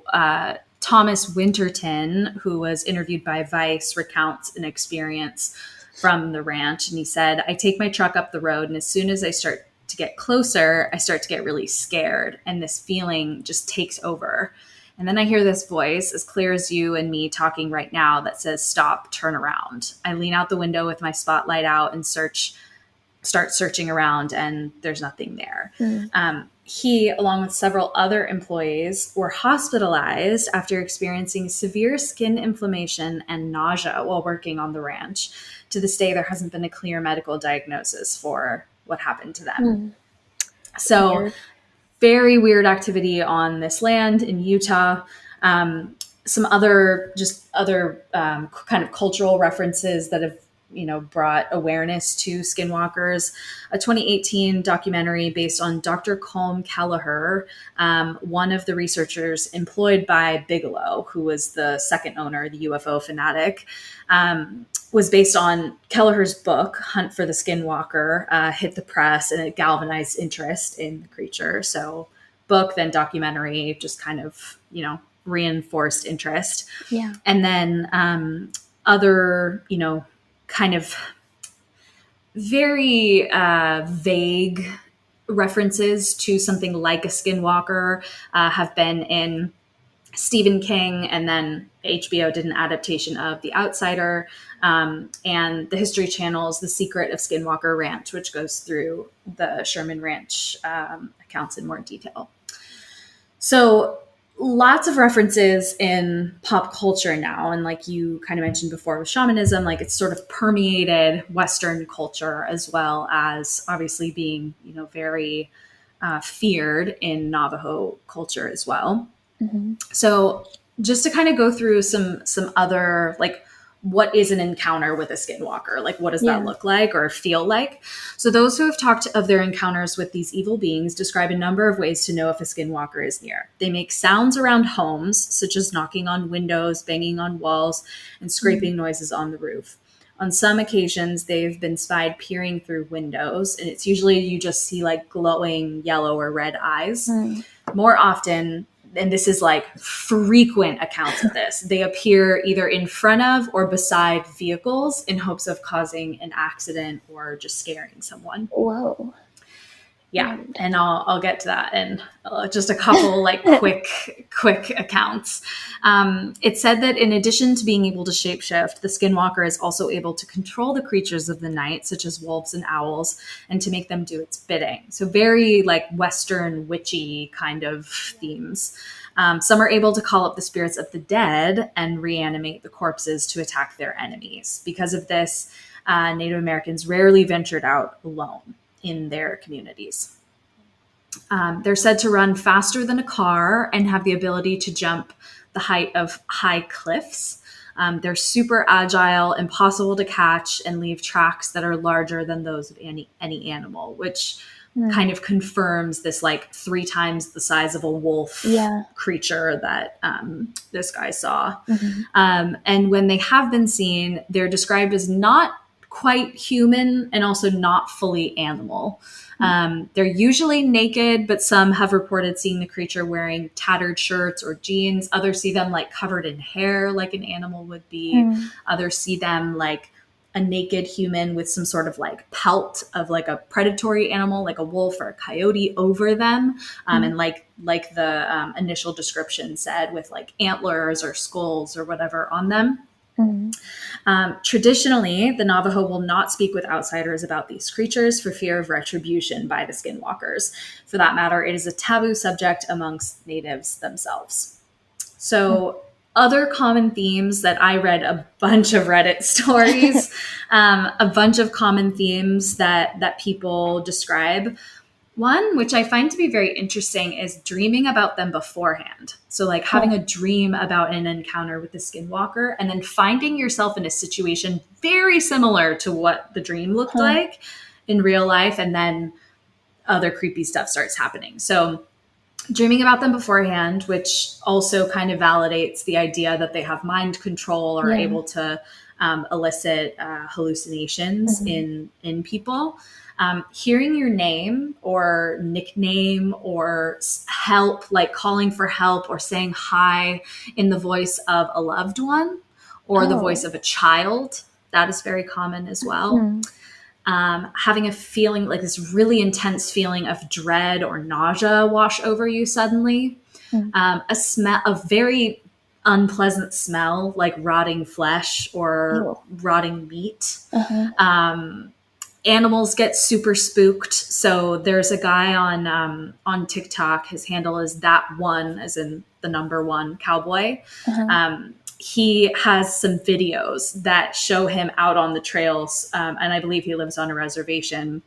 Speaker 1: Thomas Winterton, who was interviewed by Vice, recounts an experience from the ranch. And he said, I take my truck up the road, and as soon as I start to get closer, I start to get really scared. And this feeling just takes over. And then I hear this voice, as clear as you and me talking right now, that says, stop, turn around. I lean out the window with my spotlight out and start searching around, and there's nothing there. He, along with several other employees, were hospitalized after experiencing severe skin inflammation and nausea while working on the ranch. To this day, there hasn't been a clear medical diagnosis for what happened to them. So very weird activity on this land in Utah. Some other kind of cultural references that have brought awareness to skinwalkers. A 2018 documentary based on Dr. Colm Kelleher, one of the researchers employed by Bigelow, who was the second owner, the UFO fanatic, was based on Kelleher's book, Hunt for the Skinwalker, hit the press, and it galvanized interest in the creature. So book, then documentary, just kind of, reinforced interest.
Speaker 2: Yeah.
Speaker 1: And then other, kind of very vague references to something like a skinwalker have been in Stephen King, and then HBO did an adaptation of The Outsider, and the History Channel's The Secret of Skinwalker Ranch, which goes through the Sherman Ranch accounts in more detail. So lots of references in pop culture now. And like you kind of mentioned before with shamanism, like it's sort of permeated Western culture, as well as obviously being, very feared in Navajo culture as well. So just to kind of go through some other, like, what is an encounter with a skinwalker? Like, what does that look like or feel like? So those who have talked of their encounters with these evil beings describe a number of ways to know if a skinwalker is near. They make sounds around homes, such as knocking on windows, banging on walls, and scraping noises on the roof. On some occasions, they've been spied peering through windows, and it's usually you just see like glowing yellow or red eyes. More often, and this is like frequent accounts of this, they appear either in front of or beside vehicles in hopes of causing an accident or just scaring someone.
Speaker 2: Whoa.
Speaker 1: Yeah. And I'll get to that in just a couple like quick accounts. It said that in addition to being able to shapeshift, the skinwalker is also able to control the creatures of the night, such as wolves and owls, and to make them do its bidding. So very like Western witchy kind of themes. Some are able to call up the spirits of the dead and reanimate the corpses to attack their enemies. Because of this, Native Americans rarely ventured out alone in their communities. They're said to run faster than a car and have the ability to jump the height of high cliffs. They're super agile, impossible to catch, and leave tracks that are larger than those of any animal, which kind of confirms this like 3 times the size of a wolf creature that this guy saw. And when they have been seen, they're described as not quite human and also not fully animal. They're usually naked, but some have reported seeing the creature wearing tattered shirts or jeans. Others see them like covered in hair like an animal would be. Others see them like a naked human with some sort of like pelt of like a predatory animal, like a wolf or a coyote over them. And like the initial description said, with like antlers or skulls or whatever on them. Traditionally, the Navajo will not speak with outsiders about these creatures for fear of retribution by the skinwalkers. For that matter, it is a taboo subject amongst natives themselves. So other common themes that I read a bunch of Reddit stories, a bunch of common themes that people describe. One, which I find to be very interesting, is dreaming about them beforehand. So like having a dream about an encounter with the Skinwalker and then finding yourself in a situation very similar to what the dream looked like in real life. And then other creepy stuff starts happening. So dreaming about them beforehand, which also kind of validates the idea that they have mind control or able to elicit hallucinations in people. Hearing your name or nickname or help, like calling for help or saying hi in the voice of a loved one or the voice of a child, that is very common as well. Having a feeling like this really intense feeling of dread or nausea wash over you suddenly. A very unpleasant smell like rotting flesh or rotting meat. Animals get super spooked. So there's a guy on TikTok. His handle is that one, as in the number one cowboy. He has some videos that show him out on the trails, and I believe he lives on a reservation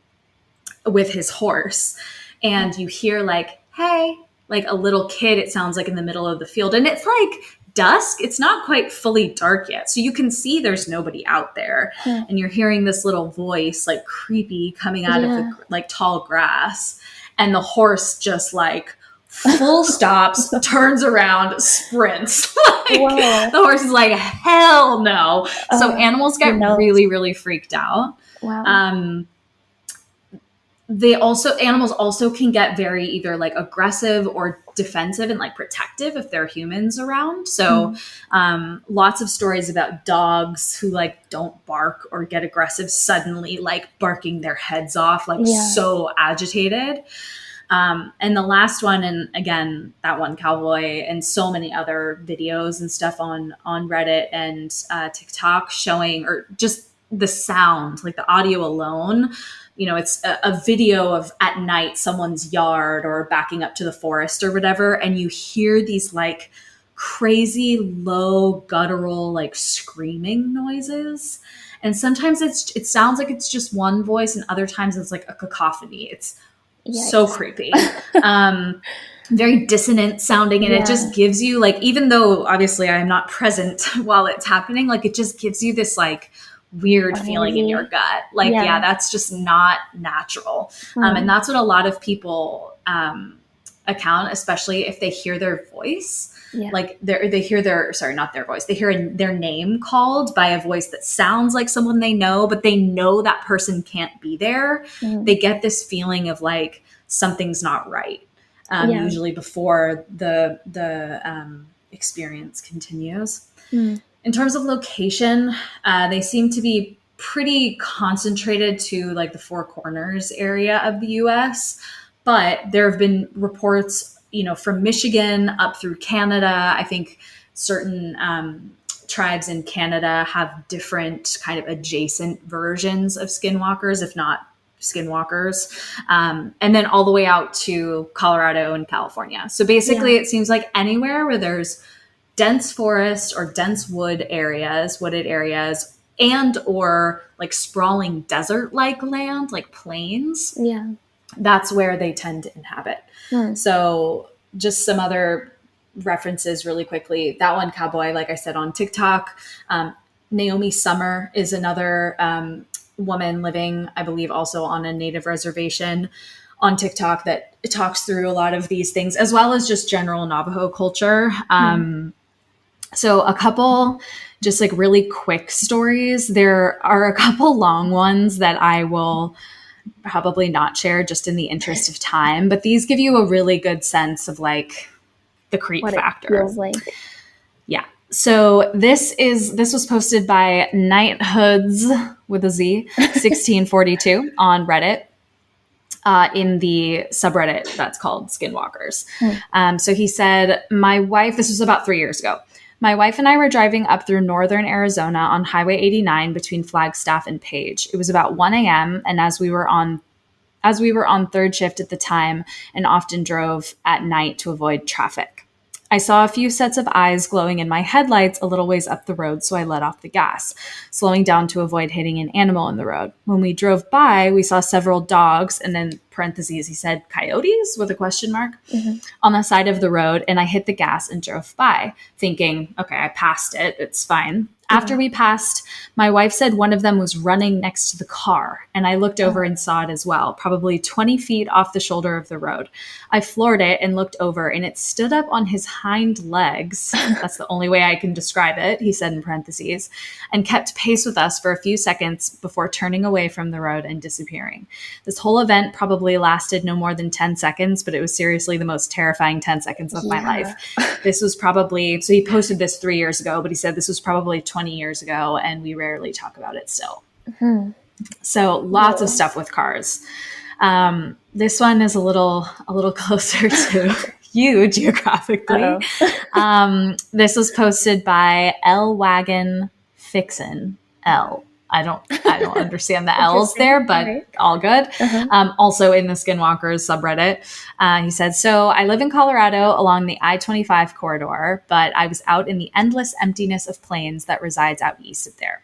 Speaker 1: with his horse. And you hear like, hey, like a little kid, it sounds like in the middle of the field. And it's like dusk. It's not quite fully dark yet. So you can see there's nobody out there. And you're hearing this little voice, like creepy, coming out of the like tall grass. And the horse just like full stops, turns around, sprints. The horse is like, hell no. So animals get really, really freaked out. Animals also can get very either like aggressive or defensive and like protective if there are humans around. So lots of stories about dogs who like don't bark or get aggressive suddenly, like barking their heads off, like so agitated. And the last one, and again, that one cowboy and so many other videos and stuff on Reddit and TikTok showing, or just the sound, like the audio alone, you know, it's a video of at night, someone's yard or backing up to the forest or whatever. And you hear these like crazy low guttural, like screaming noises. And sometimes it sounds like it's just one voice and other times it's like a cacophony. It's so creepy. Very dissonant sounding. And it just gives you like, even though obviously I'm not present while it's happening, like it just gives you this like weird feeling in your gut. Like, that's just not natural. And that's what a lot of people account, especially if they hear their voice. Like they hear not their voice. They hear their name called by a voice that sounds like someone they know, but they know that person can't be there. They get this feeling of like something's not right. Usually before the experience continues. In terms of location, they seem to be pretty concentrated to like the Four Corners area of the U.S., but there have been reports, you know, from Michigan up through Canada. I think certain tribes in Canada have different kind of adjacent versions of skinwalkers, if not skinwalkers, and then all the way out to Colorado and California. So basically it seems like anywhere where there's dense forest or dense wooded areas, and or like sprawling desert-like land, like plains. That's where they tend to inhabit. So just some other references really quickly. That one cowboy, like I said, on TikTok. Naomi Summer is another woman living, I believe, also on a native reservation on TikTok that talks through a lot of these things, as well as just general Navajo culture. So a couple just like really quick stories. There are a couple long ones that I will probably not share just in the interest of time, but these give you a really good sense of like the creep factor.
Speaker 2: It feels like.
Speaker 1: Yeah. So this was posted by Knighthoods with a Z 1642 on Reddit. In the subreddit that's called Skinwalkers. So he said, this was about 3 years ago. My wife and I were driving up through northern Arizona on Highway 89 between Flagstaff and Page. It was about 1 a.m. and as we were on third shift at the time and often drove at night to avoid traffic. I saw a few sets of eyes glowing in my headlights a little ways up the road, so I let off the gas, slowing down to avoid hitting an animal in the road. When we drove by, we saw several dogs and then parentheses, he said coyotes with a question mark on the side of the road. And I hit the gas and drove by thinking, okay, I passed it. It's fine. After we passed, my wife said one of them was running next to the car, and I looked over and saw it as well, probably 20 feet off the shoulder of the road. I floored it and looked over, and it stood up on his hind legs. That's the only way I can describe it, he said in parentheses, and kept pace with us for a few seconds before turning away from the road and disappearing. This whole event probably lasted no more than 10 seconds, but it was seriously the most terrifying 10 seconds of my life. This was probably, so he posted this 3 years ago, but he said this was probably 20 years ago, and we rarely talk about it still. So lots of stuff with cars. This one is a little closer to you geographically. This was posted by L Wagon Fixin L. I don't understand the L's there, but all good. Also in the Skinwalkers subreddit, he said, so I live in Colorado along the I-25 corridor, but I was out in the endless emptiness of plains that resides out east of there.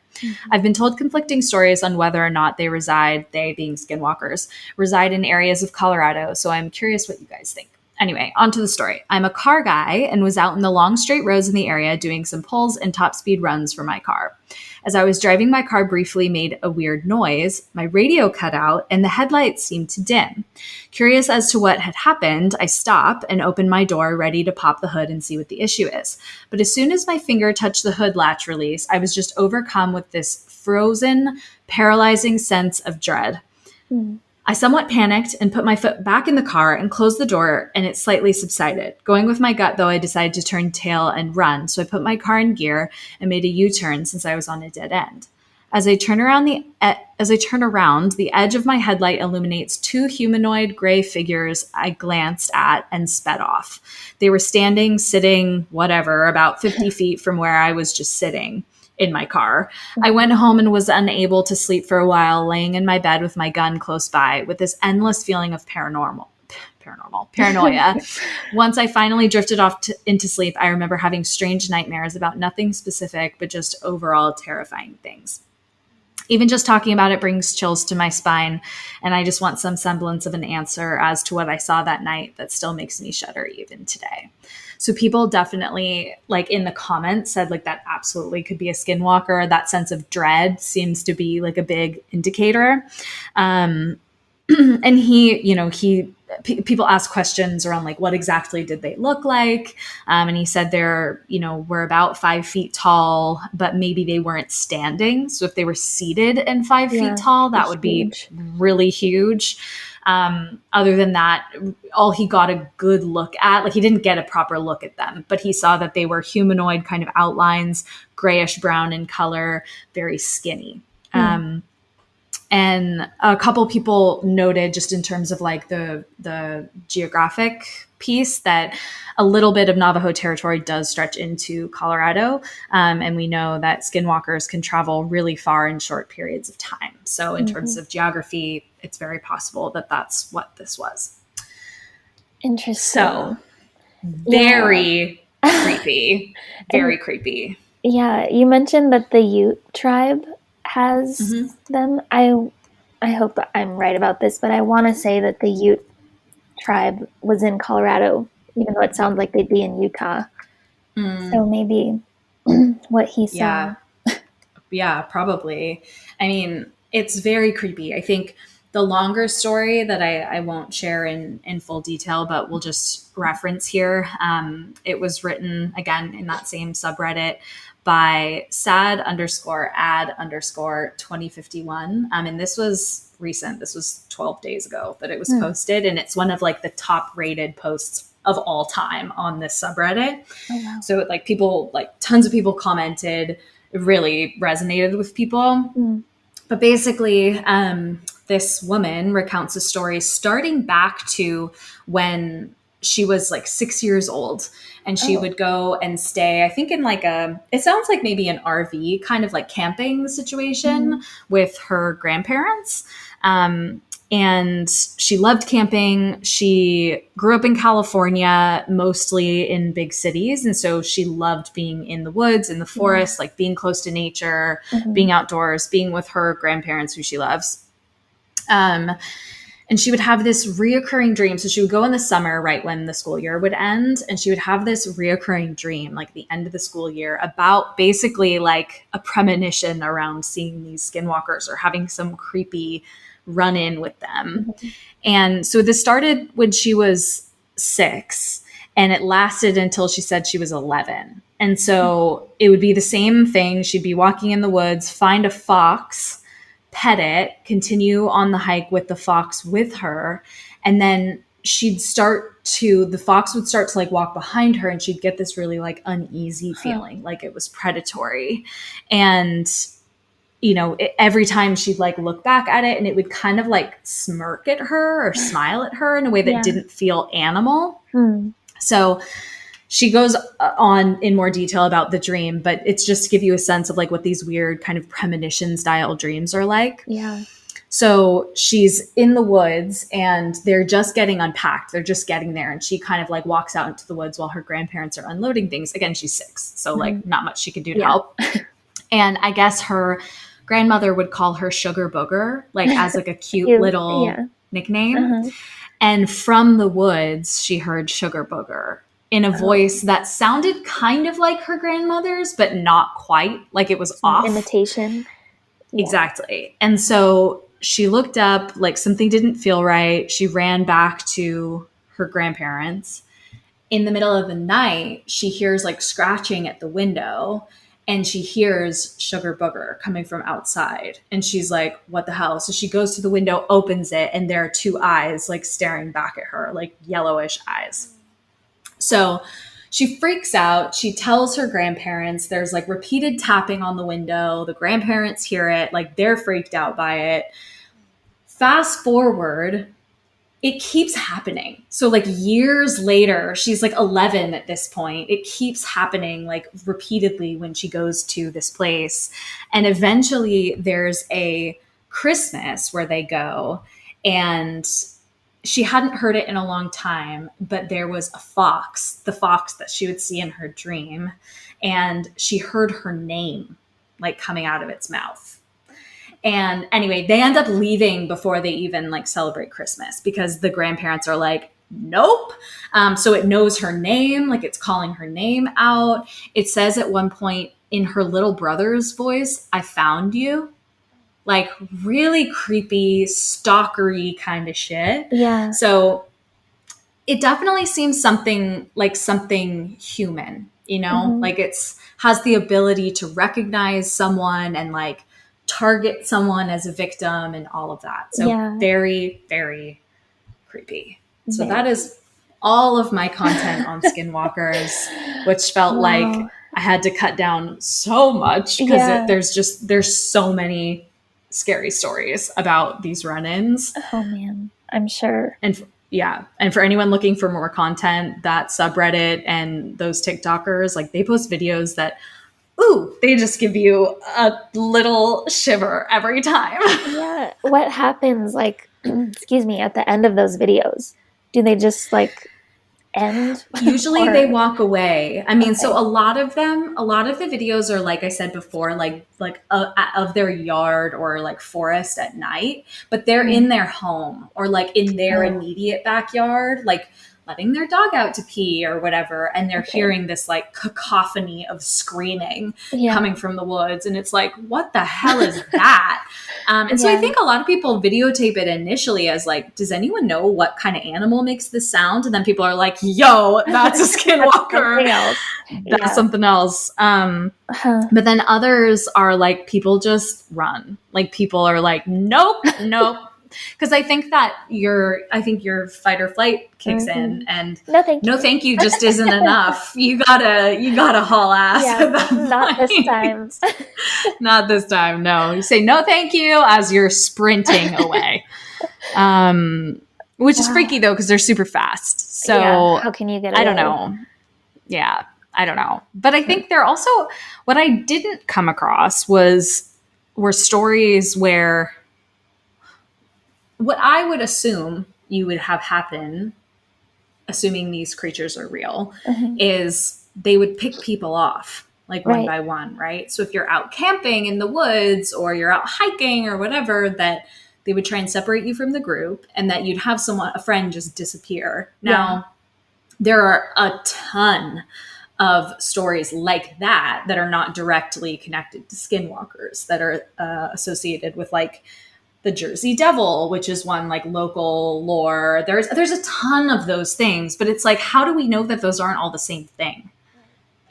Speaker 1: I've been told conflicting stories on whether or not they being Skinwalkers, reside in areas of Colorado. So I'm curious what you guys think. Anyway, on to the story. I'm a car guy and was out in the long straight roads in the area doing some pulls and top speed runs for my car. As I was driving, my car briefly made a weird noise. My radio cut out and the headlights seemed to dim. Curious as to what had happened, I stop and open my door, ready to pop the hood and see what the issue is. But as soon as my finger touched the hood latch release, I was just overcome with this frozen, paralyzing sense of dread. I somewhat panicked and put my foot back in the car and closed the door, and it slightly subsided. Going with my gut, though, I decided to turn tail and run, so I put my car in gear and made a U-turn since I was on a dead end. As I turn around, the edge of my headlight illuminates two humanoid gray figures I glanced at and sped off. They were standing, sitting, whatever, about 50 feet from where I was just sitting in my car. I went home and was unable to sleep for a while, laying in my bed with my gun close by with this endless feeling of paranoia. Once I finally drifted off into sleep, I remember having strange nightmares about nothing specific, but just overall terrifying things. Even just talking about it brings chills to my spine, and I just want some semblance of an answer as to what I saw that night that still makes me shudder even today. So people definitely, like in the comments, said like that absolutely could be a skinwalker. That sense of dread seems to be like a big indicator. And people ask questions around like, what exactly did they look like? And he said were about 5 feet tall, but maybe they weren't standing. So if they were seated and 5 feet tall, that would be really huge. Other than that, all he got a good look at, like he didn't get a proper look at them, but he saw that they were humanoid kind of outlines, grayish brown in color, very skinny. And a couple people noted just in terms of like the geographic piece that a little bit of Navajo territory does stretch into Colorado. And we know that skinwalkers can travel really far in short periods of time. So in terms of geography, it's very possible that that's what this was.
Speaker 2: Interesting.
Speaker 1: So very creepy, very creepy.
Speaker 2: Yeah. You mentioned that the Ute tribe has them. I hope I'm right about this, but I want to say that the Ute tribe was in Colorado, even though it sounds like they'd be in Utah. So maybe what he saw.
Speaker 1: Yeah, probably. I mean, it's very creepy. I think the longer story that I won't share in full detail, but we'll just reference here. It was written again in that same subreddit by sad_ad_2051. And this was recent. This was 12 days ago that it was posted. And it's one of like the top rated posts of all time on this subreddit. Oh, wow. So like tons of people commented. It really resonated with people. But basically, this woman recounts a story starting back to when she was like 6 years old, and she would go and stay, I think in like it sounds like maybe an RV kind of like camping situation with her grandparents. And she loved camping. She grew up in California, mostly in big cities. And so she loved being in the woods, in the forest, like being close to nature, being outdoors, being with her grandparents who she loves. And And she would have this reoccurring dream. So she would go in the summer, right when the school year would end. And she would have this reoccurring dream, like the end of the school year, about basically like a premonition around seeing these skinwalkers or having some creepy run in with them. Mm-hmm. And so this started when she was 6 and it lasted until she said she was 11. And so it would be the same thing. She'd be walking in the woods, find a fox, pet it, continue on the hike with the fox with her. And then the fox would start to like walk behind her and she'd get this really like uneasy feeling, like it was predatory. And, you know, every time she'd like look back at it and it would kind of like smirk at her or smile at her in a way that didn't feel animal. So she goes on in more detail about the dream, but it's just to give you a sense of like what these weird kind of premonition style dreams are like.
Speaker 2: Yeah.
Speaker 1: So she's in the woods and they're just getting unpacked. They're just getting there. And she kind of like walks out into the woods while her grandparents are unloading things. Again, she's 6. So like not much she could do to help. And I guess her grandmother would call her Sugar Booger, like as like a cute little nickname. And from the woods, she heard Sugar Booger in a voice that sounded kind of like her grandmother's, but not quite. Like it was off.
Speaker 2: Imitation.
Speaker 1: Yeah. Exactly. And so she looked up, like something didn't feel right. She ran back to her grandparents. In the middle of the night, she hears like scratching at the window and she hears Sugar Booger coming from outside. And she's like, what the hell? So she goes to the window, opens it, and there are 2 eyes like staring back at her, like yellowish eyes. So she freaks out. She tells her grandparents. There's like repeated tapping on the window. The grandparents hear it. Like they're freaked out by it. Fast forward, it keeps happening. So like years later, she's like 11 at this point. It keeps happening like repeatedly when she goes to this place. And eventually there's a Christmas where they go and she hadn't heard it in a long time, but there was a fox, the fox that she would see in her dream. And she heard her name like coming out of its mouth. And anyway, they end up leaving before they even like celebrate Christmas because the grandparents are like, nope. So it knows her name, like it's calling her name out. It says at one point in her little brother's voice, I found you. Like really creepy, stalkery kind of shit.
Speaker 2: Yeah.
Speaker 1: So it definitely seems something human, you know, like has the ability to recognize someone and like target someone as a victim and all of that. So very, very creepy. So that is all of my content on Skinwalkers, which felt like I had to cut down so much because there's so many scary stories about these run-ins.
Speaker 2: Oh man, I'm sure.
Speaker 1: And for anyone looking for more content, that subreddit and those TikTokers, like they post videos that, they just give you a little shiver every time.
Speaker 2: Yeah. What happens like, excuse me, at the end of those videos? Do they just like end?
Speaker 1: Usually they walk away. I mean, so a lot of the videos are, like I said before, like of their yard or like forest at night, but they're in their home or like in their immediate backyard, like letting their dog out to pee or whatever. And they're hearing this like cacophony of screaming coming from the woods. And it's like, what the hell is that? So I think a lot of people videotape it initially as like, does anyone know what kind of animal makes this sound? And then people are like, yo, that's a skinwalker. That's something else. But then others are like, people just run. Like people are like, nope. Because I think your fight or flight kicks in, and no thank you just isn't enough. You gotta haul ass.
Speaker 2: Not this time.
Speaker 1: Not this time. No, you say no thank you as you're sprinting away. Which is freaky though because they're super fast. So
Speaker 2: how can you get away?
Speaker 1: I don't know. Yeah, I don't know. But I think they're also what I didn't come across were stories where. What I would assume you would have happen, assuming these creatures are real, is they would pick people off like one by one, right? So if you're out camping in the woods or you're out hiking or whatever, that they would try and separate you from the group, and that you'd have a friend just disappear. Now, there are a ton of stories like that are not directly connected to skinwalkers, that are associated with like the Jersey Devil, which is one like local lore. There's a ton of those things, but it's like, how do we know that those aren't all the same thing?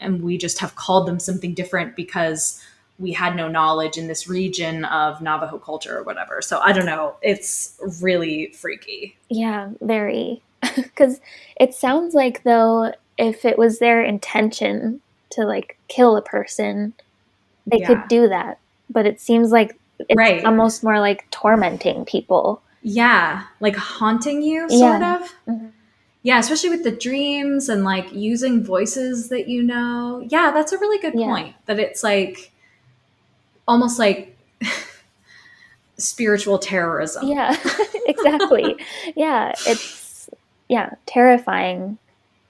Speaker 1: And we just have called them something different because we had no knowledge in this region of Navajo culture or whatever. So I don't know. It's really freaky.
Speaker 2: Yeah, very. Because it sounds like, though, if it was their intention to like kill a person, they could do that. But it seems like it's almost more like tormenting people.
Speaker 1: Yeah, like haunting you, sort of. Mm-hmm. Yeah, especially with the dreams and like using voices that you know. Yeah, that's a really good point. That it's like almost like spiritual terrorism.
Speaker 2: Yeah, exactly. Yeah, it's terrifying.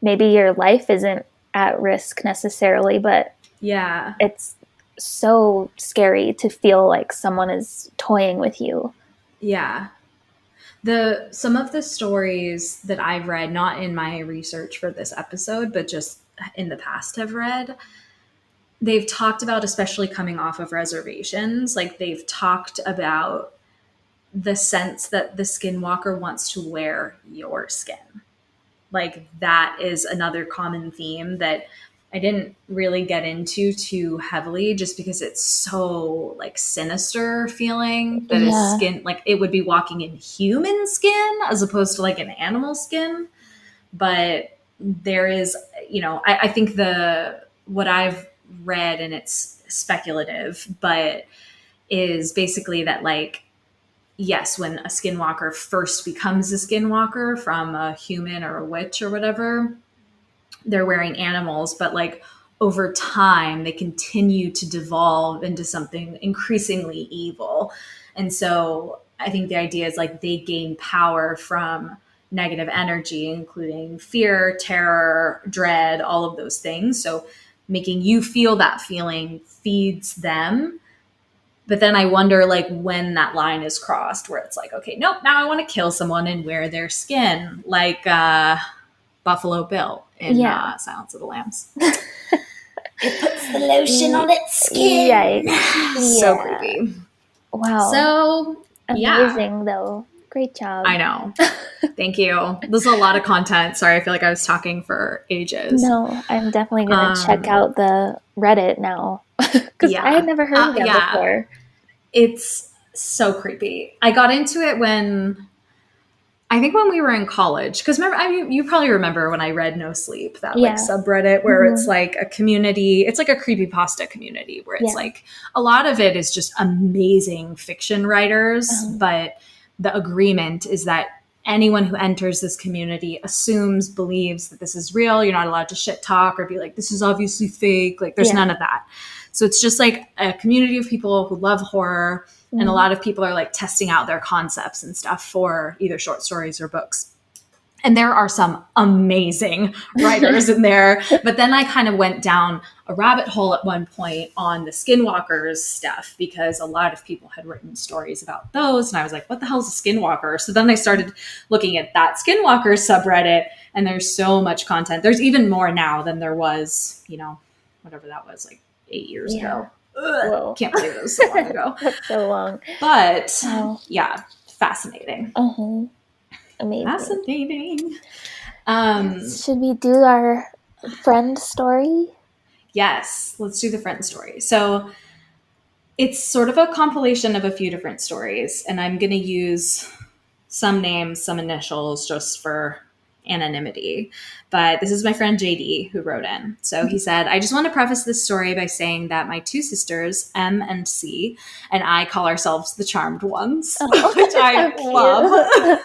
Speaker 2: Maybe your life isn't at risk necessarily, but it's so scary to feel like someone is toying with you.
Speaker 1: Yeah. Some of the stories that I've read, not in my research for this episode, but just in the past have read, they've talked about, especially coming off of reservations, like they've talked about the sense that the skinwalker wants to wear your skin. Like that is another common theme that I didn't really get into too heavily, just because it's so like sinister feeling that his skin, like it would be walking in human skin as opposed to like an animal skin. But there is, I think what I've read, and it's speculative, but is basically that like, yes, when a skinwalker first becomes a skinwalker from a human or a witch or whatever, they're wearing animals, but like over time they continue to devolve into something increasingly evil. And so I think the idea is like they gain power from negative energy, including fear, terror, dread, all of those things. So making you feel that feeling feeds them. But then I wonder like when that line is crossed where it's like, okay, nope, now I want to kill someone and wear their skin, like Buffalo Bill in Silence of the Lambs. It puts the lotion on its skin. So creepy.
Speaker 2: Wow.
Speaker 1: So
Speaker 2: amazing though. Great job.
Speaker 1: I know. Thank you. This is a lot of content. Sorry, I feel like I was talking for ages.
Speaker 2: No, I'm definitely going to check out the Reddit now. Because I had never heard of that before.
Speaker 1: It's so creepy. I got into it when we were in college, because remember, you probably remember when I read No Sleep, that like subreddit where it's like a community, it's like a creepypasta community where it's like a lot of it is just amazing fiction writers, but the agreement is that anyone who enters this community believes that this is real. You're not allowed to shit talk or be like, this is obviously fake. Like there's none of that. So it's just like a community of people who love horror. And a lot of people are like testing out their concepts and stuff for either short stories or books. And there are some amazing writers in there. But then I kind of went down a rabbit hole at one point on the Skinwalkers stuff, because a lot of people had written stories about those. And I was like, what the hell is a skinwalker? So then I started looking at that Skinwalkers subreddit, and there's so much content. There's even more now than there was, whatever that was, like 8 years ago. Can't believe it was so long ago.
Speaker 2: That's so long.
Speaker 1: But fascinating.
Speaker 2: Amazing.
Speaker 1: Fascinating.
Speaker 2: Should we do our friend story?
Speaker 1: Yes, let's do the friend story. So it's sort of a compilation of a few different stories, and I'm going to use some names, some initials, just for anonymity. But this is my friend JD who wrote in. So he said, I just want to preface this story by saying that my two sisters, M and C, and I call ourselves the Charmed Ones, which I love.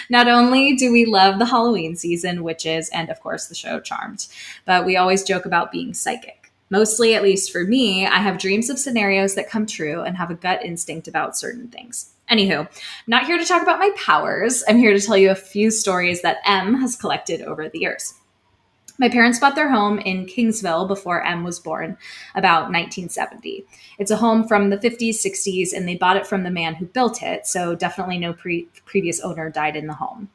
Speaker 1: Not only do we love the Halloween season, witches, and of course the show Charmed, but we always joke about being psychic. Mostly, at least for me, I have dreams of scenarios that come true and have a gut instinct about certain things. Anywho, I'm not here to talk about my powers. I'm here to tell you a few stories that M has collected over the years. My parents bought their home in Kingsville before M was born, about 1970. It's a home from the 50s, 60s, and they bought it from the man who built it, so definitely no previous owner died in the home.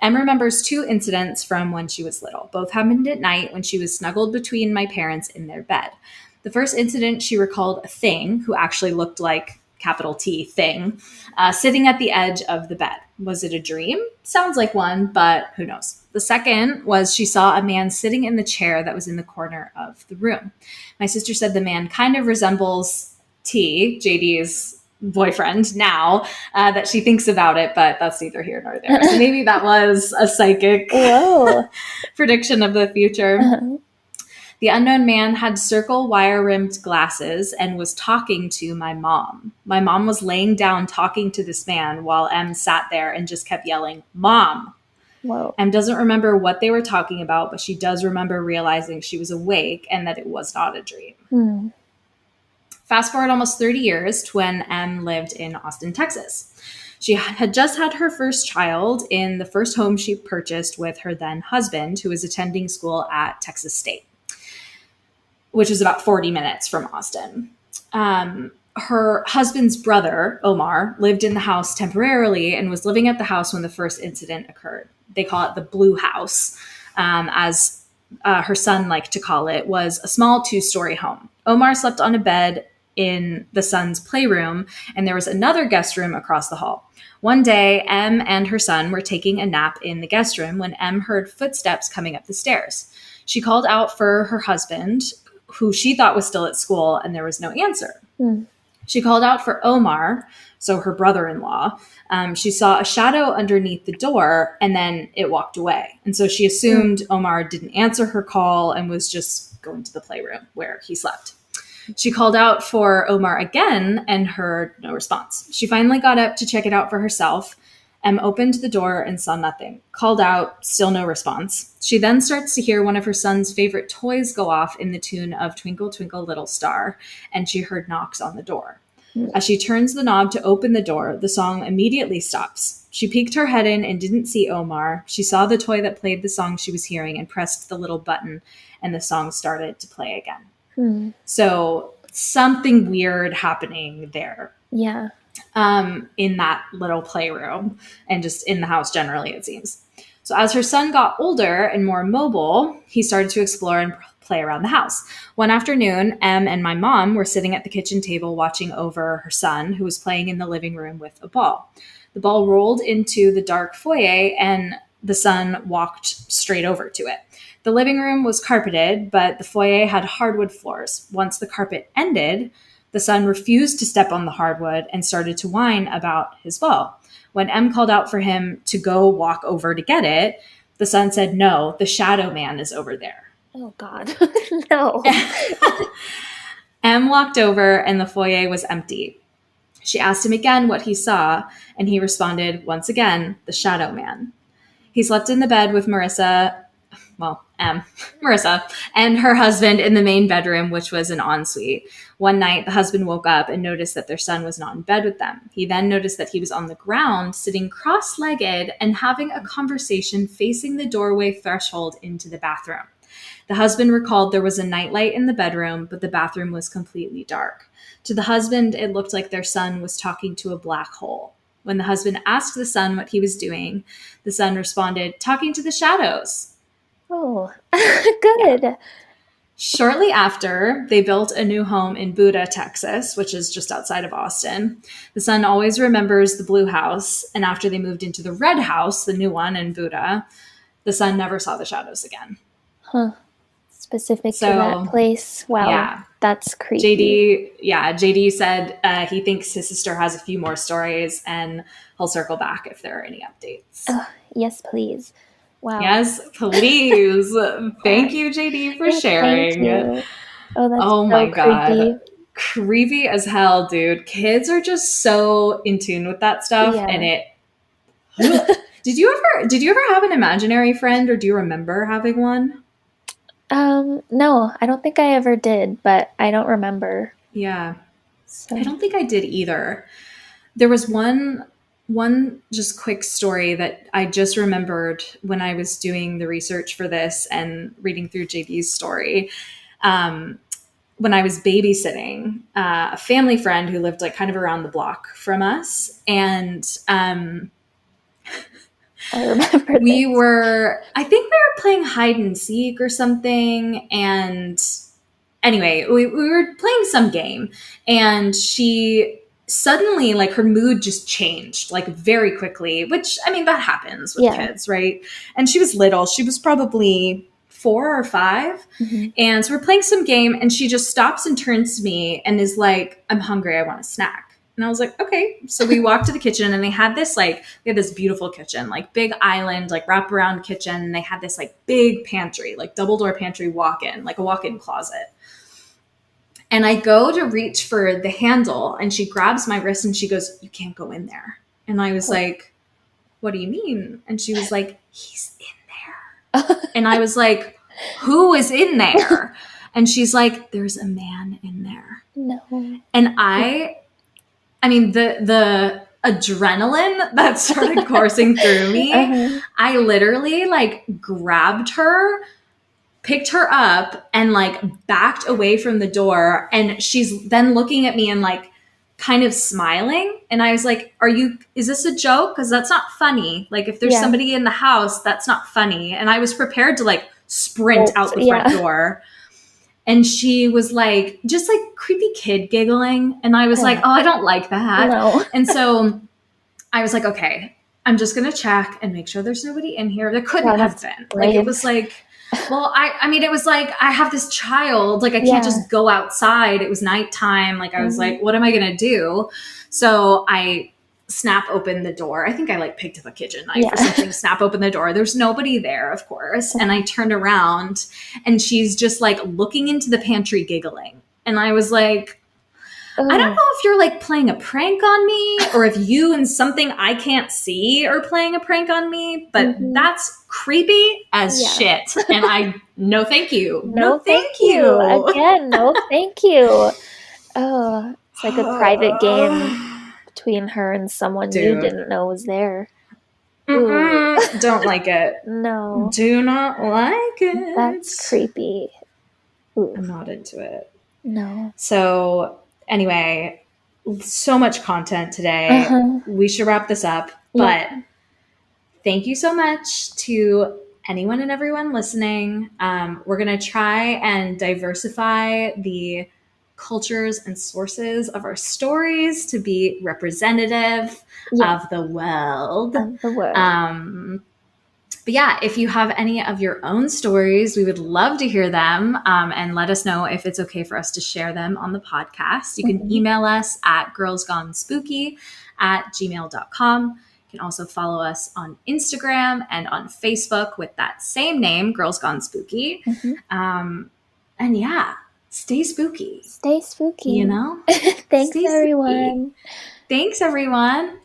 Speaker 1: M remembers 2 incidents from when she was little. Both happened at night when she was snuggled between my parents in their bed. The first incident, she recalled a thing, who actually looked like capital T thing, sitting at the edge of the bed. Was it a dream? Sounds like one, but who knows? The second was she saw a man sitting in the chair that was in the corner of the room. My sister said the man kind of resembles T, JD's boyfriend now, that she thinks about it, but that's neither here nor there. So maybe that was a psychic prediction of the future. Uh-huh. The unknown man had circle wire-rimmed glasses and was talking to my mom. My mom was laying down talking to this man while M sat there and just kept yelling, "Mom!"
Speaker 2: Whoa.
Speaker 1: M doesn't remember what they were talking about, but she does remember realizing she was awake and that it was not a dream. Fast forward almost 30 years to when M lived in Austin, Texas. She had just had her first child in the first home she purchased with her then husband, who was attending school at Texas State, which is about 40 minutes from Austin. Her husband's brother, Omar, lived in the house temporarily and was living at the house when the first incident occurred. They call it the Blue House, as her son liked to call it, was a small 2-story home. Omar slept on a bed in the son's playroom, and there was another guest room across the hall. One day, M and her son were taking a nap in the guest room when M heard footsteps coming up the stairs. She called out for her husband, who she thought was still at school, and there was no answer. She called out for Omar, so her brother-in-law. She saw a shadow underneath the door, and then it walked away. And so she assumed Omar didn't answer her call and was just going to the playroom where he slept. She called out for Omar again and heard no response. She finally got up to check it out for herself. M opened the door and saw nothing. Called out, still no response. She then starts to hear one of her son's favorite toys go off in the tune of Twinkle, Twinkle, Little Star, and she heard knocks on the door. As she turns the knob to open the door, the song immediately stops. She peeked her head in and didn't see Omar. She saw the toy that played the song she was hearing and pressed the little button, and the song started to play again. So something weird happening there.
Speaker 2: Yeah.
Speaker 1: In that little playroom and just in the house generally, it seems. So as her son got older and more mobile, he started to explore and play around the house. One afternoon, M and my mom were sitting at the kitchen table watching over her son, who was playing in the living room with a ball. The ball rolled into the dark foyer and the son walked straight over to it. The living room was carpeted, but the foyer had hardwood floors. Once the carpet ended, the son refused to step on the hardwood and started to whine about his ball. When M called out for him to go walk over to get it, the son said, "No, the shadow man is over there."
Speaker 2: Oh, God. No.
Speaker 1: M walked over and the foyer was empty. She asked him again what he saw, and he responded, once again, "The shadow man." He slept in the bed with Marissa, and her husband in the main bedroom, which was an ensuite. One night, the husband woke up and noticed that their son was not in bed with them. He then noticed that he was on the ground, sitting cross-legged and having a conversation facing the doorway threshold into the bathroom. The husband recalled there was a nightlight in the bedroom, but the bathroom was completely dark. To the husband, it looked like their son was talking to a black hole. When the husband asked the son what he was doing, the son responded, "Talking to the shadows."
Speaker 2: Oh, good.
Speaker 1: Yeah. Shortly after, they built a new home in Buda, Texas, which is just outside of Austin. The son always remembers the blue house, and after they moved into the red house, the new one in Buda, the son never saw the shadows again.
Speaker 2: Huh. Specific to that place. Wow. Yeah. That's creepy.
Speaker 1: JD said he thinks his sister has a few more stories, and he'll circle back if there are any updates.
Speaker 2: Yes, please. Wow.
Speaker 1: Yes, please. Thank you, JD, for sharing.
Speaker 2: Thank you. Oh, that's
Speaker 1: so my God.
Speaker 2: Creepy.
Speaker 1: Creepy as hell, dude. Kids are just so in tune with that stuff.
Speaker 2: Yeah.
Speaker 1: And it Did you ever have an imaginary friend, or do you remember having one?
Speaker 2: No, I don't think I ever did, but I don't remember.
Speaker 1: Yeah. So. I don't think I did either. There was one one just quick story that I just remembered when I was doing the research for this and reading through JD's story. When I was babysitting a family friend who lived like kind of around the block from us, and
Speaker 2: I remember
Speaker 1: I think we were playing hide and seek or something. And anyway, we were playing some game, and she suddenly, like, her mood just changed like very quickly, which, I mean, that happens with kids, right? And she was little. She was probably 4 or 5.
Speaker 2: Mm-hmm.
Speaker 1: And so we're playing some game, and she just stops and turns to me and is like, I'm hungry. I want a snack. And I was like, okay. So we walked to the kitchen, and they had this beautiful kitchen, like big island, like wraparound kitchen. And they had this like big pantry, like double door pantry walk-in, like a walk-in closet. And I go to reach for the handle, and she grabs my wrist and she goes, you can't go in there. And I was like, what do you mean? And she was like, he's in there. And I was like, who is in there? And she's like, there's a man in there.
Speaker 2: No.
Speaker 1: And I mean, the adrenaline that started coursing through me, I literally like grabbed her, picked her up, and like backed away from the door. And she's then looking at me and like kind of smiling. And I was like, is this a joke? Because that's not funny. Like, if there's somebody in the house, that's not funny. And I was prepared to like sprint out the front door. And she was like, just like creepy kid giggling. And I was like, oh, I don't like that.
Speaker 2: No.
Speaker 1: And so I was like, okay, I'm just going to check and make sure there's nobody in here. There couldn't have been. Like, it was like, well, I mean, it was like, I have this child, like, I can't just go outside. It was nighttime. Like, I was like, what am I going to do? So I snap open the door. I think I like picked up a kitchen knife or something, snap open the door. There's nobody there, of course. And I turned around, and she's just like looking into the pantry giggling. And I was like, I don't know if you're like playing a prank on me, or if you and something I can't see are playing a prank on me, but that's creepy as shit. And no, thank you.
Speaker 2: No, thank you. Again, no, thank you. Oh, it's like a private game between her and someone you didn't know was there.
Speaker 1: Don't like it.
Speaker 2: No.
Speaker 1: Do not like it.
Speaker 2: That's creepy. Ooh.
Speaker 1: I'm not into it.
Speaker 2: No.
Speaker 1: So anyway, so much content today. We should wrap this up. But thank you so much to anyone and everyone listening. We're going to try and diversify the cultures and sources of our stories to be representative of the world. But yeah, if you have any of your own stories, we would love to hear them, and let us know if it's okay for us to share them on the podcast. You can email us at girlsgonespooky@gmail.com. You can also follow us on Instagram and on Facebook with that same name, Girls Gone Spooky. And yeah, stay spooky.
Speaker 2: Stay spooky.
Speaker 1: You know?
Speaker 2: Thanks, everyone.
Speaker 1: Thanks, everyone.